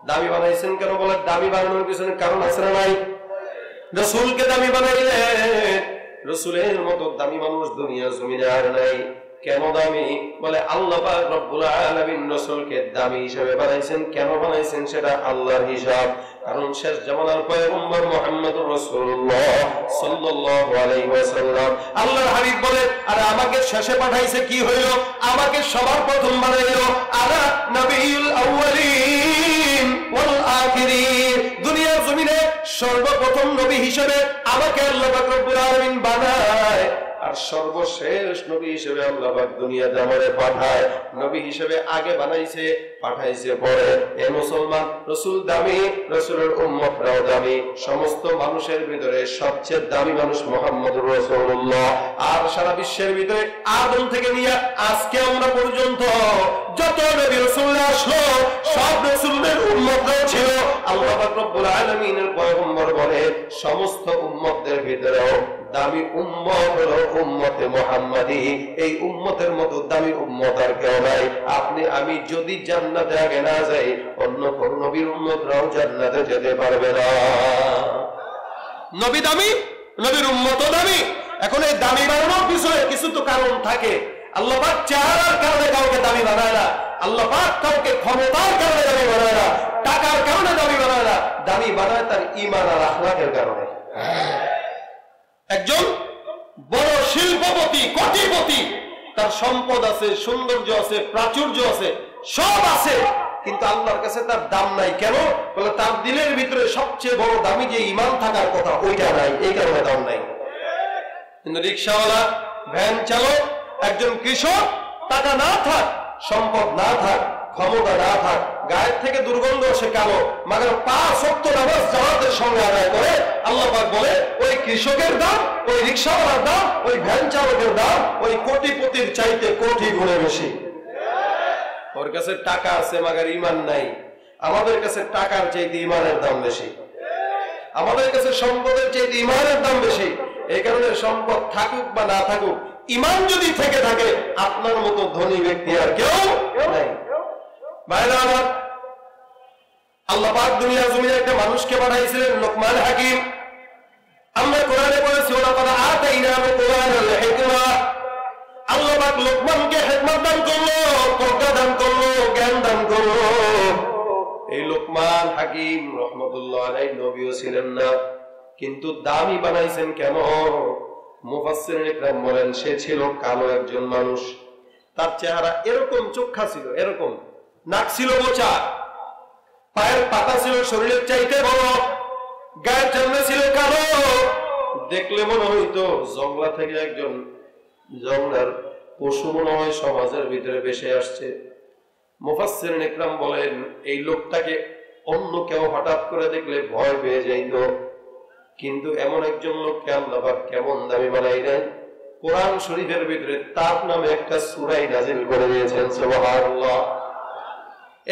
দামি বানাইছেন কেন? বলে দামি বানানোর পিছনে কারণ আছে না নাই? রাসূলকে দামি বানাইলেন, রাসূলের মতো দামি মানুষ দুনিয়ার জমিনে আর নাই। কেন দামি? বলে আল্লাহ পাক রব্বুল আলামিন রাসূলকে দামি হিসেবে বানাইছেন। কেন বানাইছেন সেটা আল্লাহর হিসাব। কারণ শেষ জামানার পয়গম্বর মুহাম্মদুর রাসূলুল্লাহ সাল্লাল্লাহু আলাইহি ওয়াসাল্লাম, আল্লাহর হাবিব বলে, আরে আমাকে শেষে পাঠাইছে কি হইল? আমাকে সবার প্রথম বানাইলো। আনা নবিয়ুল আউয়ালিন ওয়াল আখিরিন। দুনিয়ার জমিনে সর্বপ্রথম নবী হিসেবে আমাকে আল্লাহ পাক রব্বুল আলামিন বানায়, আর সর্বশেষ নবী হিসেবে আল্লাহ পাক দুনিয়াতে আমারে পাঠায়। নবী হিসেবে আগে বানাইছে, পাঠাইছে পরে। এ মুসলমান, রাসূল দামি, রাসূলের উম্মতরাও দামি। সমস্ত মানুষের ভিতরে সবচেয়ে দামি মানুষ মুহাম্মদুর রাসূলুল্লাহ। আর সারা বিশ্বের ভিতরে আদম থেকে নিয়ে আজকে আমরা পর্যন্ত যত নবী রাসূল আসলো, সব রাসূলের উম্মতরাও ছিল। আল্লাহ পাক রব্বুল আলামিনের পয়গম্বর বলে, সমস্ত উম্মতদের ভিতরেও দামি উম্মত হলো উম্মতে মুহাম্মাদি। এই উম্মতের মতো দামি উম্মত আর কেউ নাই। আপনি আমি যদি জান্নাতে আগে না যাই, অন্য কোন নবীর উম্মতরাও জান্নাতে যেতে পারবে না। নবী দামি, নবীর উম্মতও দামি। এখন এই দামি বানানোর পিছনে কিছু তো কারণ থাকে। আল্লাহ পাক চেহারার কারণে কাউকে দামি বানায় না, আল্লাহ পাক কাউকে ক্ষমতার কারণে দামি বানায় না, টাকার কারণে দামি বানায় না। দামি বানায় তার ঈমান আর আখলাকের কারণে। একজন বড় শিল্পপতি, কোটিপতি, তার সম্পদ আছে, সৌন্দর্য আছে, প্রাচুর্য আছে, সব আছে, কিন্তু আল্লাহর কাছে তার দাম নাই। কেন? বলে তার দিলের ভিতরে সবচেয়ে বড় দামি যে ঈমান থাকার কথা, ওইটা নাই, এই কারণে দাম নাই। কিন্তু রিকশাওয়ালা, ভ্যান চালক, একজন কৃষক, টাকা না থাক, সম্পদ না থাক, ক্ষমতা না থাক, গায়ের থেকে দুর্গন্ধ আসে কালো, মাগার 5 ওয়াক্ত নামাজ জামাতের সঙ্গে আদায় করে, আল্লাহ পাক বলে ওই কৃষকের দাম, ওই রিকশাওয়ালার দাম, ওই ভ্যান চালকের দাম ওই কোটিপতির চাইতে কোটি গুণে বেশি। ওর কাছে টাকা আছে মাগার ঈমান নাই। আমাদের কাছে টাকার চাইতে ঈমানের দাম বেশি, আমাদের কাছে সম্পদের চাইতে ঈমানের দাম বেশি। এই কারণে সম্পদ থাকুক বা না থাকুক, ঈমান যদি থেকে থাকে, আপনার মতো ধনী ব্যক্তি আর কেউ নাই। ভাইরা আমার, আল্লাহ পাক দুনিয়ার জমিনে একটা মানুষকে পাঠাইছিলেন, লোকমান হাকিম। আমরা কোরআনে পড়েছি, ওলাকাদ আতাইনা লোকমানাল হিকমা। আল্লাহ পাক লোকমানকে হিকমত দান করলো, প্রজ্ঞা দান করলো, জ্ঞান দান করলো। এই লোকমান হাকিম রহমতুল্লাহ আলাইহি নবীও ছিলেন না, কিন্তু দামি বানাইছেন কেন? মুফাসসিরিন ইকরাম বলেন, সে ছিল কালো একজন মানুষ। তার চেহারা এরকম, চোখা ছিল এরকম, নাক ছিল বোচা, পায়ের পাতা ছিল শরীরের চাইতে বড়, গায়ের চামড়া ছিল কালো। দেখলে মনে হইতো জংলা থেকে একজন জংলার পশু মনে হয় সমাজের ভিতরে ভেসে আসছে। মুফাসসিরিন ইকরাম বলেন, এই লোকটাকে অন্য কেউ হঠাৎ করে দেখলে ভয় পেয়ে যাইত। কিন্তু এমন একজন লোককে আল্লাহ পাক কেমন দামি বানাইলেন, কোরআন শরীফের ভিতরে তার নামে একটা সূরা নাযিল করে দিয়েছেন। সুবহানাল্লাহ।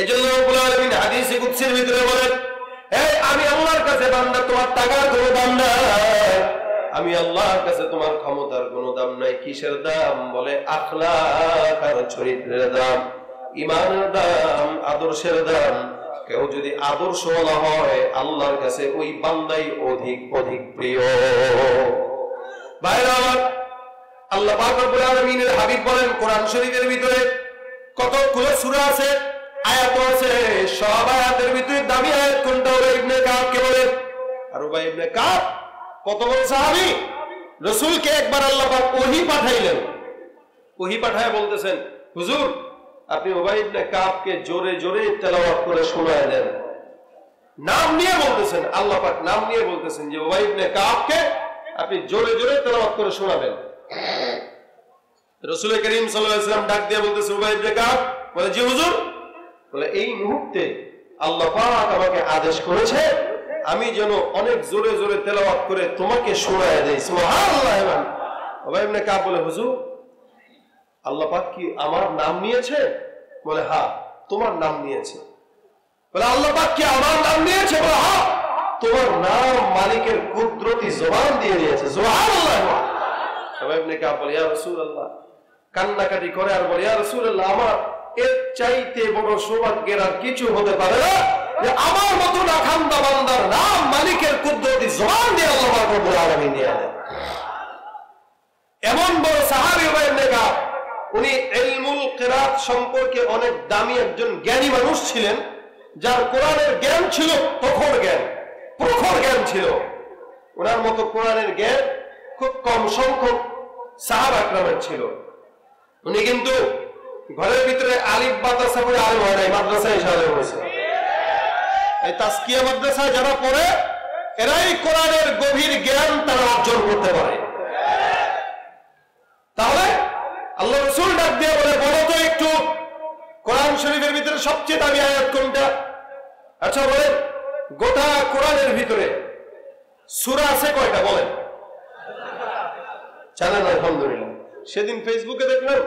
এজন্য রব্বুল আলামিন হাদিসে কুদসির ভিতরে বলেন, এই আমি আল্লাহর কাছে বান্দা, তোমার টাকার কোনো দাম নাই, আমি আল্লাহর কাছে তোমার ক্ষমতার কোনো দাম নাই। কিসের দাম? বলে আখলাক আর চরিত্রের দাম, ঈমানের দাম, আদর্শের দাম। কেউ যদি আদর্শওয়ালা হয়, আল্লাহর কাছে ওই বান্দাই অধিক অধিক প্রিয়। ভাইরা আমার, আল্লাহ পাক রব্বুল আলামিনের হাবিব বলেন, কোরআন শরীফের ভিতরে কতগুলো সূরা আছে, আয়াত আছে, সব আয়াতের ভিতরে দামি আয়াত কোনটা? হলো ইবনে কাবকে বলে। আর উবাই ইবনে কাব কত বড় সাহাবী, রাসূলকে একবার আল্লাহ পাক ওহী পাঠাইলেন। ওহী পাঠায় বলতেছেন, হুজুর আপনি উবাই ইবনে কাবকে জোরে জোরে তেলাওয়াত করে শোনায় দেন। নাম নিয়ে বলতেছেন, আল্লাহ পাক নাম নিয়ে বলতেছেন যে উবাই ইবনে কাবকে আপনি জোরে জোরে তেলাওয়াত করে শোনাবেন। রাসূল করিম সাল্লাল্লাহু আলাইহি ওয়াসাল্লাম ডাক দিয়ে বলতেছে, উবাই ইবনে কাব বলে, জি হুজুর। বলে, এই মুহূর্তে আল্লাহ পাক আমাকে আদেশ করেছে আমি যেন অনেক জোরে জোরে তেলাওয়াত করে তোমাকে শোনায় দেই। সুবহানাল্লাহ। উবাই ইবনে কাব বলে, হুজুর আল্লাহ পাক কি আমার নাম নিয়েছে? বলে হ্যাঁ, তোমার নাম নিয়েছে। বলে আল্লাহ পাক কি আমার নাম নিয়েছে? বলে হ্যাঁ, তোমার নাম মালিকের কুদরতি জবান দিয়ে দিয়েছে। সুবহানাল্লাহ। সবাই ইবনে কাব বলে ইয়া রাসূলুল্লাহ, কান্নাকাটি করে আর বলে ইয়া রাসূলুল্লাহ, আমার এর চাইতে বড় সৌভাগ্যের আর কিছু হতে পারে না যে আমার মতো নাখান্দা বান্দার নাম মালিকের কুদরতি জবান দিয়ে আল্লাহ রাব্বুল আলামিন নিয়ে দেন। এমন বড় সাহাবী উবাই ইবনে কাব, উনি ইলমুল কিরাত সম্পর্কে অনেক দামি একজন জ্ঞানী মানুষ ছিলেন, যার কোরআনের জ্ঞান ছিল প্রখর জ্ঞান, প্রখর জ্ঞান ছিল। ওনার মতো কোরআনের জ্ঞান খুব কম সংখ্যক সাহাবা একরামের ছিল। উনি কিন্তু ঘরের ভিতরে আলিফ বাতাসা করে আলেম হয় নাই, মাদ্রাসায় এসে আলেম হয়েছে। এই তাসকিয়া মাদ্রাসায় যারা পড়ে এরাই কোরআনের গভীর জ্ঞান তারা অর্জন করতে পারে। তাহলে আল্লাহ রাসূল ডাক দিয়ে বলে, বলো তো একটু কোরআন শরীফের ভিতরে সবচেয়ে দামি আয়াত কোনটা? আচ্ছা বলেন, গোটা কোরআনের ভিতরে সূরা আছে কয়টা বলেন? জানেন? আলহামদুলিল্লাহ। সেদিন ফেসবুকে দেখলাম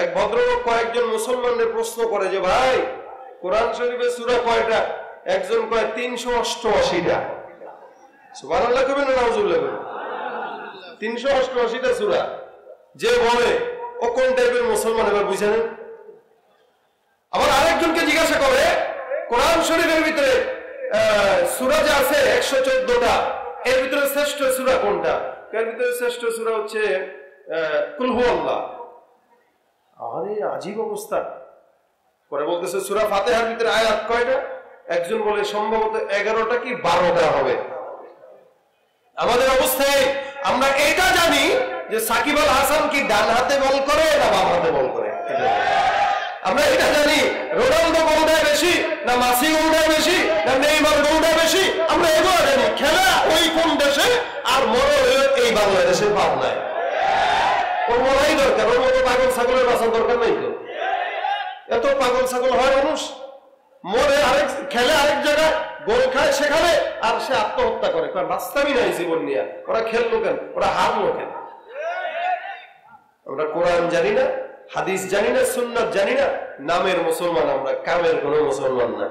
এক ভদ্রলোক কয়েকজন মুসলমানদের প্রশ্ন করে যে ভাই, কোরআন শরীফের সূরা কয়টা? একজন কয় 388টা। সুবহানাল্লাহ কবেন না নাউজুবিল্লাহ কবেন? 388টা সূরা। যে বলে ও কোন টাইপের মুসলমান এবার বুঝে নেন। আবার আরেকজনকে জিজ্ঞাসা করে কোরআন শরীফের ভিতরে সূরা যে আছে 114টা, এর ভিতরে শ্রেষ্ঠ সূরা কোনটা? এর ভিতরে শ্রেষ্ঠ সূরা হচ্ছে কুল হুয়াল্লাহ। আরে আজীব অবস্থা। পরে বলতেছে সূরা ফাতিহার ভিতরে আয়াত কয়টা? একজন বলে সম্ভবত 11টা কি 12টা হবে। আমাদের অবস্থায় আমরা এটা জানি যে সাকিব আল হাসান কি ডান হাতে বল করে না বাম হাতে বল করে, আমরা এটা জানি। রোনালদো গোলটায় বেশি না মেসি গোলটায় বেশি না নেইমার গোলটায় বেশি, আমরা এগুলো জানি। খেলা ওই কোন দেশে আর মনে হলো এই বাংলাদেশের ভাবনায়। ওর মরাই দরকার, ওর মতো পাগল ছাগলের বাঁচার দরকার নাই তো। এত পাগল ছাগল হয় মানুষ, মরে আরেক খেলে আরেক জায়গায়, গোল খায় সেখানে, আর সে আত্মহত্যা করে। বাস্তবই নাই জীবন নিয়ে। ওরা খেললো কেন? ওরা হারলো কেন? আমরা কোরআন জানি না, হাদিস জানি না, সুন্নাত জানি না, নামের মুসলমান আমরা, কামের কোন মুসলমান না।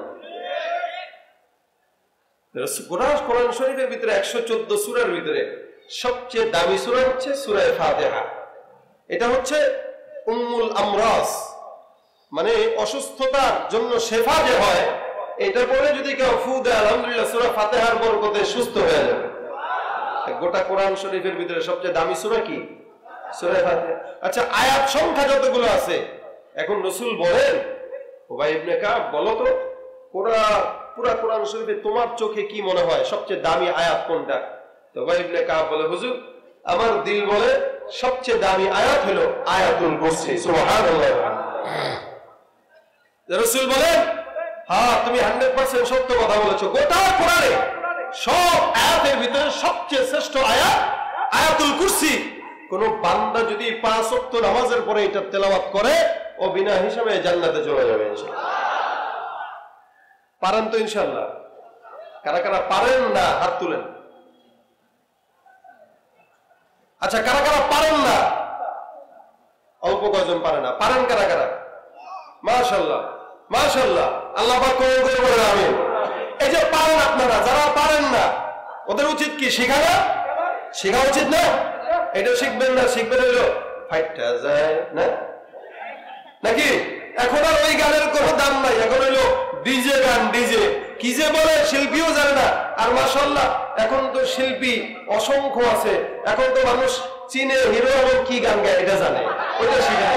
কোরআন শরীফের ভিতরে 114 সূরার ভিতরে সবচেয়ে দামি সূরা হচ্ছে সূরা ফাতিহা। এটা হচ্ছে উম্মুল আমরাজ, মানে অসুস্থতার জন্য শেফা যে হয়, এটা পরে যদি কেউ ফু দেয় আলহামদুলিল্লাহ সূরা ফাতিহার বরকতে সুস্থ হয়ে যাবে। গোটা কোরআন শরীফের ভিতরে সবচেয়ে দামি সূরা কি? সূরা ফাতিহা। আচ্ছা, আয়াত সংখ্যা যতগুলো আছে, এখন রাসূল বলেন উবাই ইবনে কাব, বলো তো পুরা কোরআন শরীফে তোমার চোখে কি মনে হয় সবচেয়ে দামি আয়াত কোনটা? তো উবাই ইবনে কাব বলে, হুজুর আমার দিল বলে সবচেয়ে দামি আয়াত হলো আয়াতুল কুরসি। সুবহানাল্লাহ। রাসূল বলেন, হ্যাঁ তুমি 100% সত্য কথা বলেছো। গোটা কোরআনে সব আয়াতের ভিতরে সবচেয়ে শ্রেষ্ঠ আয়াত আয়াতুল কুরসি। কোন বান্দা যদি 5 ওয়াক্ত নামাজের পরে এটা তেলাওয়াত করে, ও বিনা হিসাবে জান্নাতে চলে যাবে ইনশাআল্লাহ। পারেন তো ইনশাআল্লাহ? কারা কারা পারেন না হাত তুলেন। আচ্ছা, কারা কারা পারেন না? অল্প কয়জন পারে না। পারেন কারা কারা? মাশাআল্লাহ, মাশাআল্লাহ, আল্লাহ পাক কবুল করে বলেন আমিন। এই যে পারেন আপনারা, যারা পারেন না ওদের উচিত কি? শেখা উচিত না? এটা শিখবেন না, শিখবেন হইলো ফাইটটা যায় না নাকি? এখন আর ওই গানের কোনো দাম নাই, এখন হইলো ডিজে গান। ডিজে কি যে বলে শিল্পীও জানে না। আর মাশাআল্লাহ এখন তো শিল্পী অসংখ্য আছে। এখন তো মানুষ চীনে হিরো এবং কি গান গায় এটা জানে, ওইটা শিখে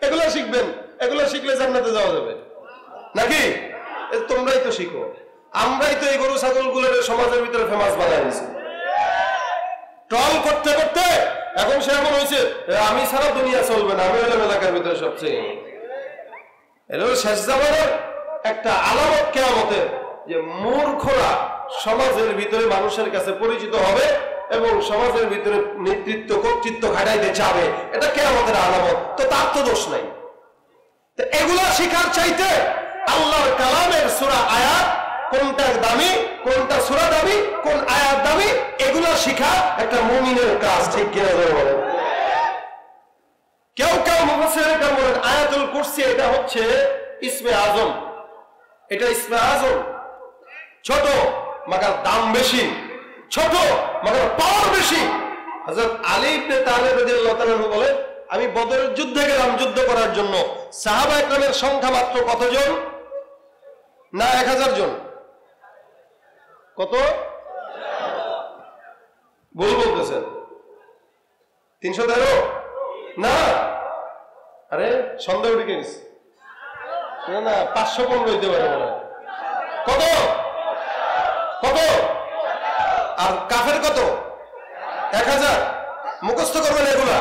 এগুলো শিখবেন। এগুলো শিখলে জান্নাতে যাওয়া যাবে নাকি? তোমরাই তো শিখো, আমরাই তো এই গরু ছাগল গুলোর সমাজের ভিতরে ফেমাস বানাই দিছি। ট্রল করতে করতে এখন সে এমন হয়েছে আমি সারা দুনিয়া চলবে না, আমি হলাম এলাকার ভিতরে সবচেয়ে। এলো শেষ জামানার একটা আলামত কিয়ামতের, যে মূর্খরা সমাজের ভিতরে মানুষের কাছে পরিচিত হবে এবং সমাজের ভিতরে নেতৃত্ব কর্তৃত্ব খাটাইতে চাবে। এটা কিয়ামতের আলামত। তো তার তো দোষ নাই। তো এগুলা শিখার চাইতে আল্লাহর কালামের সূরা আয়াত কোনটা দামি, কোনটা সূরা দামি, কোন আয়াত দামি, এগুলা শিখা একটা মুমিনের কাজ। ঠিক কিনা বলেন? আয়াতুল কুরসি এটা হচ্ছে ইসমে আজম, এটা ইসমে আজম, ছোট মাগার দাম বেশি, ছোট মাগার পাওয়ার বেশি। হযরত আলী ইবনে তালেব রাদিয়াল্লাহু তাআলা বলেন, আমি বদরের যুদ্ধে গেলাম যুদ্ধ করার জন্য, সাহাবা একরামের সংখ্যা মাত্র কতজন? না 1000 জন। কত? ভুল বলতেছেন। 313? না, আরে সন্দেহ ঢুকে গেছে। না 515 হইতে পারে মনে হয়। কত? কত? আর কাফের কত? 1000। মুখস্থ করবেন এগুলা,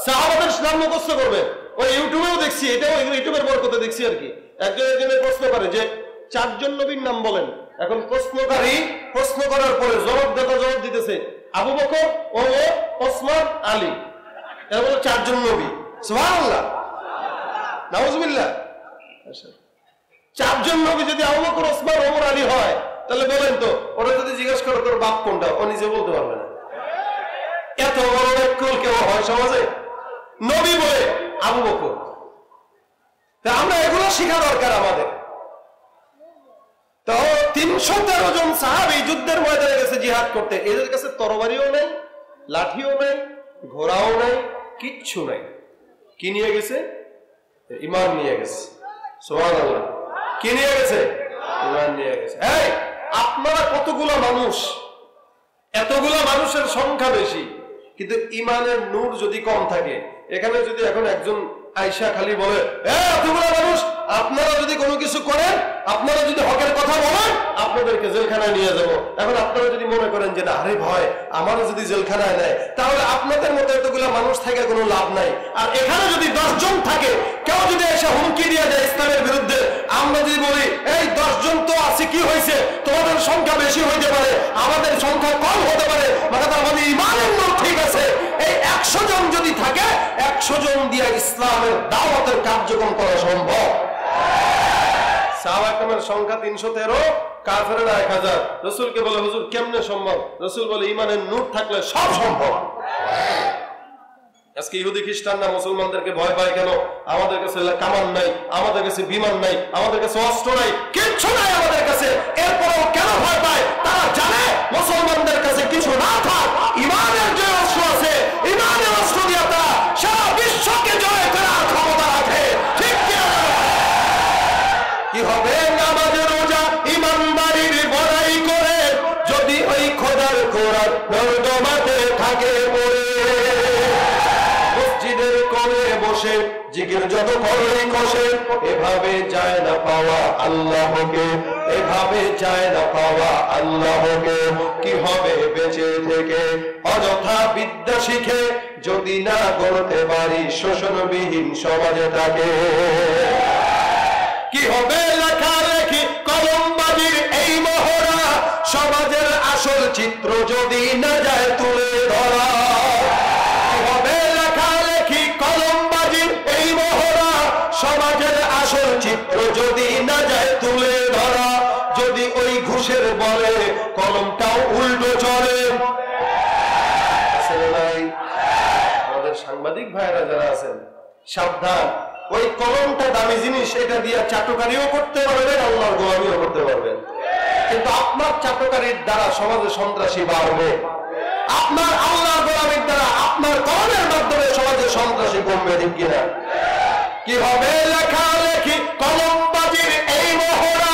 সাহাবাদের নাম মুখস্থ করবেন। ওই ইউটিউবেও দেখছি, এটাও ইউটিউবের বরকতে দেখছি আর কি। একজনের প্রশ্ন করে যে 4 জন নবীর নাম বলেন। এখন প্রশ্নকারী প্রশ্ন করার পরে জবাবদাতা জবাব দিতেছে আবু বকর, ওমর, ওসমান, আলী, এরা বলে 4 জন নবী। সুবহানাল্লাহ, নাউজুবিল্লাহ। 4 জন নবী যদি আবু বকর, ওসমান, ওমর, আলী হয়, তাহলে বলেন তো ওরা যদি জিজ্ঞাসা করে তোর বাপ কোনটা, ও নিজে বলতে পারবে না। এত বড় ব্যাকুল কেউ হয় সমাজে? নবী বলে আবু বকর। আমরা এগুলো শিখা দরকার আমাদের। তো 313 জন সাহাবী যুদ্ধের ময়দানে গেছে জিহাদ করতে। এদের কাছে তরবারিও নাই, লাঠিও নাই, ঘোড়াও নাই, কিচ্ছু নাই। কি নিয়ে গেছে? ঈমান নিয়ে গেছে। সুবহানাল্লাহ। কি নিয়ে গেছে? ঈমান নিয়ে গেছে। এই আপনারা কতগুলো মানুষ, এতগুলো মানুষের সংখ্যা বেশি, কিন্তু ঈমানের নূর যদি কম থাকে, এখানে যদি এখন একজন আয়েশা খালি বলে এতগুলো মানুষ, আপনারা যদি কোনো কিছু করেন, আপনারা যদি হকের কথা বলেন, আপনাদেরকে জেলখানায় নিয়ে যাব। এখন আপনারা যদি মনে করেন যে না আরে ভয় আমারও যদি জেলখানায় নেয়, তাহলে আপনাদের মতো এতগুলো মানুষ থেকে কোনো লাভ নাই। আর এখানে যদি 10 জন থাকে, কেউ যদি এসে হুমকি দিয়ে দেয় ইসলামের বিরুদ্ধে, আমরা যদি বলি এই 10 জন তো আছে, কি হয়েছে, তোমাদের সংখ্যা বেশি হইতে পারে, আমাদের সংখ্যা কম হতে পারে, মানে আমাদের ঈমানের নূর ঠিক আছে। এই 100 জন যদি থাকে, 100 জন দিয়ে ইসলামের দাওয়াতের কার্যক্রম করা সম্ভব। সাহাবা একরামের সংখ্যা 313, কাফেররা 1000। রাসূলকে বলে হুজুর কেমনে সম্ভব? রাসূল বলে ঈমানের নূর থাকলে সব সম্ভব। আজকে ইহুদি খ্রিস্টানরা মুসলমানদেরকে ভয় পায় কেন? আমাদের কাছে কামান নাই, আমাদের কাছে বিমান নাই, আমাদের কাছে অস্ত্র নাই, কিচ্ছু নাই আমাদের কাছে। এরপরও কেন ভয় পায়? তারা জানে মুসলমানদের কাছে কিছু না থাক, ঈমানের যে অস্ত্র আছে, ঈমানের অস্ত্র দিয়ে তারা সারা বিশ্বকে জয় করার ক্ষমতা রাখে। ঠিক কি হবে? নামাজের রোজা ঈমানদারির বড়াই করে যদি ওই খোদার কোরআন নর্দমাতে থাকে পড়ে, মসজিদের কোণে বসে জিকির যত করই কষে, এভাবে যায় না পাওয়া আল্লাহকে, এভাবে যায় না পাওয়া আল্লাহকে। কি হবে বেঁচে থেকে অযথা বিদ্যা শিখে যদি না গড়তে পারি শোষণবিহীন সমাজটাকে? কি হবে লেখালেখি কলমবাজির এই মহড়া, সমাজের আসল চিত্র যদি না যায় তুলে ধরা? কি হবে লেখালেখি কলমবাজির এই মহড়া, সমাজের আসল চিত্র যদি না যায় তুলে ধরা? যদি ওই ঘুষের বলে কলমটাও উল্টো চলে। আমাদের সাংবাদিক ভাইরা যারা আছেন সাবধান, ওই কলমটা দামি জিনিস, এটা দিয়ে চাটুকারিও করতে পারবেন, আল্লাহর গোলামিও করতে পারবেন। কিন্তু আপনার চাটুকারির দ্বারা সমাজে সন্ত্রাসী বাড়বে, আপনার আল্লাহর গোলামির দ্বারা আপনার কলমের মাধ্যমে সমাজে সন্ত্রাসী কমবে। ঠিক কিনা? কি হবে লেখালেখি কলমবাজির এই মহড়া,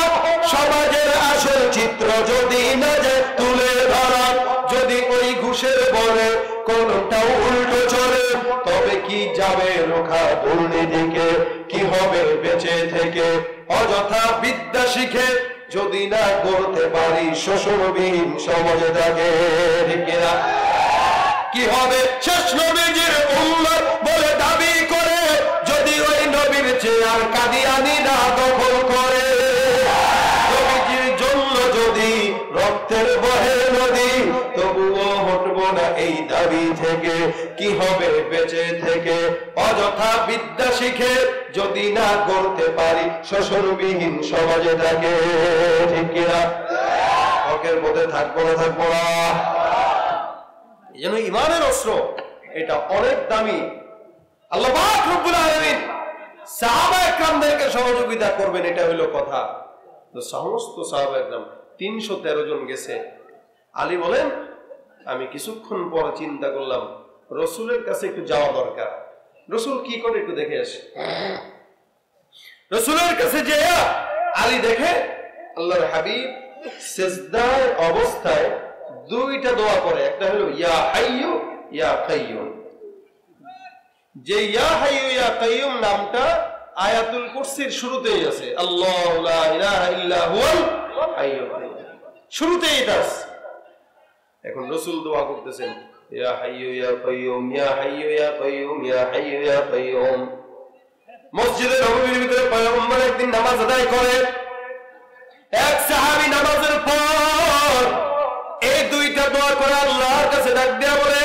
সমাজের আসল চিত্র যদি না যায় তুলে ধরা? যদি ওই ঘুষের বলে কোনটাও উল্টো চলে, তবে কি যাবে রোখা দুর্নীতিকে? কি হবে বেঁচে থেকে অযথা বিদ্যা শিখে যদি না গড়তে পারি শোষণবিহীন সমাজটাকে? ঠিক কিনা? কি হবে শেষ নবীজির উম্মত বলে দাবি করে যদি ওই নবীর চেয়ার কাদিয়ানীরা দখল করে? নবীজির জন্য যদি রক্তের বহে নদী, তবুও হটবো না এই দাবি থেকে। কি হবে বেঁচে থেকে অযথা বিদ্যা শিখে যদি না গড়তে পারি শোষণবিহীন সমাজটাকে? ঠিক কিনা? হকের মধ্যে থাকবো না, থাকবো না। যেন ঈমানের অস্ত্র এটা অনেক দামি। আল্লাহ পাক রব্বুল আলামিন সাহাবা একরামদেরকে সহযোগিতা করবেন, এটা হলো কথা। তো সমস্ত সাহাবা একরাম 313 জন গেছে। আলী বলেন আমি কিছুক্ষণ পর চিন্তা করলাম রসুলের কাছে একটু যাওয়া দরকার, রসুল কি করে একটু দেখে আসে। রসুলের কাছে যে আলী দেখে আল্লাহর হাবিব সিজদায় অবস্থায় দুইটা দোয়া করে, একটা হলো ইয়া হাইয়ু ইয়া কাইয়ুম। যে ইয়া হাইয়ু ইয়া কাইয়ুম নামটা আয়াতুল কুরসির শুরুতেই আছে, আল্লাহু লা ইলাহা ইল্লা হুয়াল হাইয়ুল কাইয়ুম, শুরুতেই এটা আছে। এখন রাসূল দোয়া করতেছেন ইয়া হাইয়ু ইয়া কাইয়ুম ইয়া হাইয়ু ইয়া কাইয়ুম ইয়া হাইয়ু ইয়া কাইয়ুম। মসজিদে নববীর ভিতরে পয়গম্বর একদিন নামাজ আদায় করে, এক সাহাবী নামাজের পর এই দুইটা দোয়া করে আল্লাহর কাছে ডাক দেয়া বলে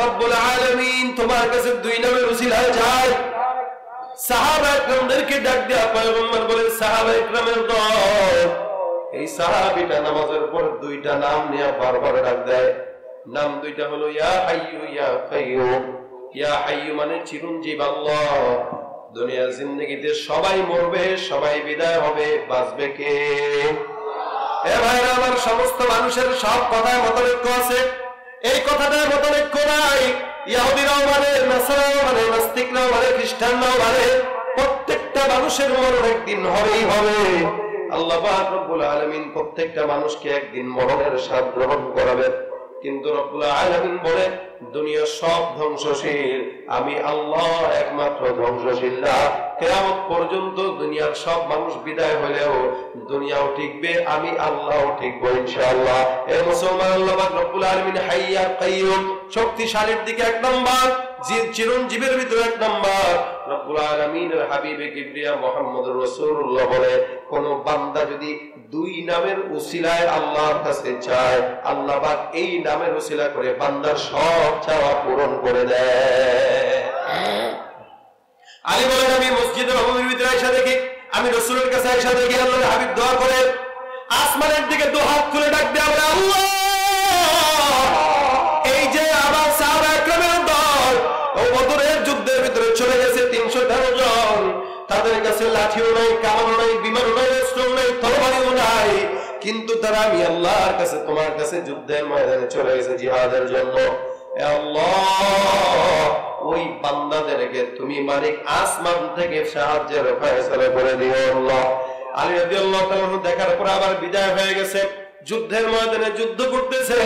রব্বুল আলামিন তোমার কাছে দুই নামের উসিলায় যায়। সাহাবা একরামদেরকে ডাক দেয়া পয়গম্বর বলে সাহাবা একরামের দল। এই সাহাবীটা নামাজের পর দুইটা নাম নিয়ে বারবার ডাক দেয়। নাম দুইটা হলো ইয়া হাইয়ু ইয়া কাইয়ুম। ইয়া হাইয়ু মানে চিরঞ্জীব আল্লাহ, দুনিয়ার জিন্দেগিতে সবাই মরবে, সবাই বিদায় হবে, বাঁচবে কে? এ ভাইরা আমার, সমস্ত মানুষের সব কথায় মতৈক্য আছে, এই কথাটার মতৈক্য নাই। ইহুদিরাও মানে, নাসারাও মানে, নাস্তিকরাও মানে, খ্রিস্টানরাও মানে, প্রত্যেকটা মানুষের মরণ একদিন হবেই হবে। আল্লাহ পাক রব্বুল আলামিন প্রত্যেকটা মানুষকে একদিন মরণের স্বাদ গ্রহণ করাবেন, কিন্তু রব্বুল আলামিন বলে দুনিয়া সব ধ্বংসশীল, আমি আল্লাহ একমাত্র ধ্বংসশীল না। কিয়ামত পর্যন্ত দুনিয়ার সব মানুষ বিদায় হলেও দুনিয়াও টিকবে, আমি আল্লাহও টিকবো ইনশাআল্লাহ। এ মুসলমান, আল্লাহ পাক রব্বুল আলামিন হাইয়্যু আর কাইয়্যুম, শক্তিশালীর দিকে এক নাম্বার, চিরঞ্জীবের ভিতরে এক নাম্বার। রব্বুল আলামিনের হাবিবে কিবরিয়া মুহাম্মদুর রাসূলুল্লাহ বলে কোন বান্দা যদি দুই নামের উসিলায় আল্লাহর কাছে চায়, আল্লাহ পাক এই নামের উসিলা করে বান্দার সব চাওয়া পূরণ করে দেয়। আলী বলেন আমি মসজিদের নববীর ভিতরে আয়েশা দেখি, আমি রাসূলের কাছে আয়েশা দেখি আল্লাহর হাবিব দোয়া করে আসমানের দিকে দুই হাত তুলে ডাক দেয় আল্লাহ, এই যে আমার সাহাবা একরামের দল ও বদরের যুদ্ধের ভিতরে চলে গেছে 313 জন, তাদের কাছে লাঠিও নাই, কামানও নাই, বিমানও নাই, অস্ত্র নাই, তরবারিও নাই, কিন্তু তারা আমি আল্লাহর কাছে তোমার কাছে যুদ্ধের ময়দানে চলে গেছে জিহাদের জন্য। এ আল্লাহ, ওই বান্দাদেরকে তুমি মালিক আসমান থেকে সাহায্যের ফয়সালা করে দিও আল্লাহ। আলী রাদিয়াল্লাহু তাআলা দেখার পর আবার বিদায় হয়ে গেছে, যুদ্ধের ময়দানে যুদ্ধ করতেছে।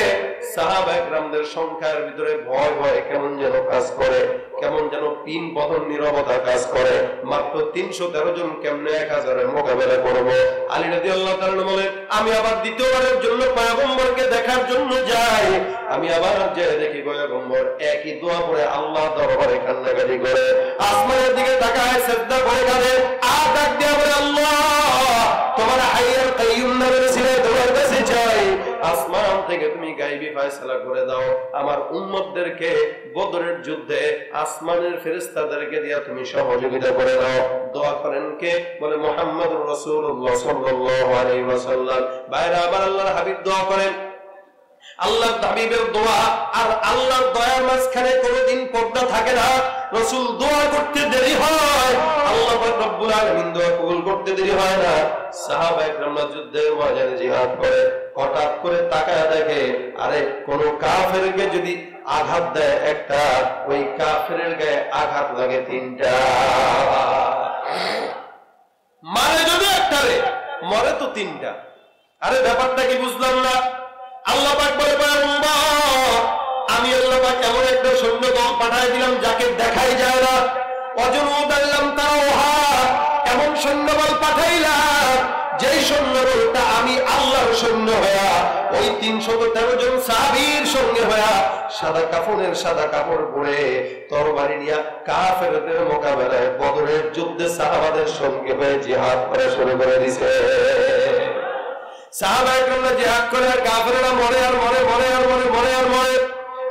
সাহাবা একরামদের সংখ্যার ভিতরে ভয় ভয় কেমন যেন কাজ করে, কেমন যেন পিন পতন নীরবতা কাজ করে। মাত্র 313 জন কেমনে 1000-এর মোকাবেলা করব? আলী রাদিয়াল্লাহু তাআলা বলেন আমি আবার দ্বিতীয়বারের জন্য পয়গম্বরকে দেখার জন্য যাই। আমি আবার যে দেখি পয়গম্বর একই দোয়া পড়ে আল্লাহ দরবারে কান্নাকাটি করে, আসমানের দিকে তাকায় সিজদা করে কাঁদে, আর ডাক দিয়ে বলে আল্লাহ তোমার হাইয়ুল কাইয়ুম নামের উসিলায় তোমার কাছে চাই, আসমান থেকে তুমি গায়বী ফয়সালা করে দাও, আমার উম্মতদেরকে বদরের যুদ্ধে আসমানের ফেরেশতাদেরকে দিয়া তুমি সহযোগিতা করে দাও। দোয়া করেন কে? বলে মুহাম্মদুর রাসূলুল্লাহ সাল্লাল্লাহু আলাইহি ওয়াসাল্লাম। বাইরে আবার আল্লাহর হাবিব দোয়া করেন, আল্লাহর হাবিবের দোয়া আর আল্লাহর দয়ার মাঝখানে কোনোদিন পর্দা থাকে না। রাসূল দোয়া করতে দেরি হয়, আল্লাহ পাক রব্বুল আলামিন দোয়া কবুল করতে দেরি হয় না। সাহাবা একরামরা যুদ্ধের ময়দানে জিহাদ করে হঠাৎ করে তাকায় দেখে আরে কোন কাফেরকে যদি আঘাত দেয় একটা, ওই কাফেরের গায়ে আঘাত লাগে 3টা, মানে যদি একটা রে মরে তো 3টা। আরে ব্যাপারটা কি বুঝলাম না। আল্লাহ পাক বলে আমি আল্লাহ পাক এমন একটা সৈন্যদল পাঠায় দিলাম যাকে দেখাই যায় না, এমন সৈন্যবল পাঠাইলাম যেই সৈন্যবলটা আমি আল্লাহর সৈন্য হইয়া ওই 313 জন সাহাবীর সঙ্গে হইয়া সাদা কাফনের সাদা কাপড় পরে তরবারি নিয়ে কাফেরদের মোকাবেলায় বদরের যুদ্ধে সাহাবাদের সঙ্গে হয়ে জিহাদ করা শুরু করে দিয়েছে। সাহাবা একরামরা জিহাদ করে আর কাফেররা মরে আর মরে মরে আর মরে মরে আর মরে।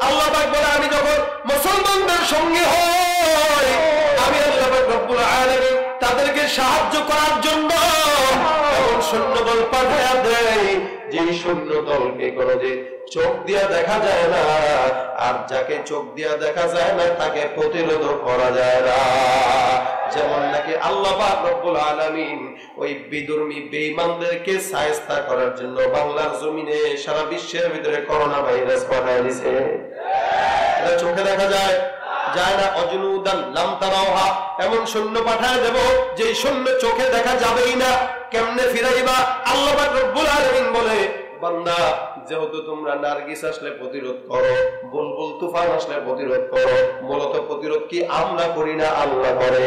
আল্লাহ পাক বলে আমি যখন মুসলমানদের সঙ্গে হই, আমি আল্লাহ পাক রব্বুল আলামিন তাদেরকে সাহায্য করার জন্য এমন সৈন্যদল পাঠায়া দেয় যে সৈন্যদলকে কোনোদিন চোখ দিয়া দেখা যায় না, আর যাকে চোখ দিয়া দেখা যায় না তাকে প্রতিরোধ করা যায় না। যেমন নাকি আল্লাহ পাক রব্বুল আলামিন ওই বিধর্মী বেঈমানদেরকে শায়েস্তা করার জন্য বাংলার জমিনে সারা বিশ্বের ভিতরে করোনা ভাইরাস পাঠিয়ে দিয়েছে। এটা চোখে দেখা যায় না। অজনুদান লাম তারাওহা, এমন সৈন্য পাঠায় দেব যে সৈন্য চোখে দেখা যাবেই না। কেমনে ফিরাইবা? আল্লাহ পাক রব্বুল আলামিন বলে, বান্দা যেহেতু তোমরা নার্গিস আসলে প্রতিরোধ করো, বুলবুল তুফান আসলে প্রতিরোধ করো, মূলত প্রতিরোধ কি আমরা করি না আল্লাহ করে?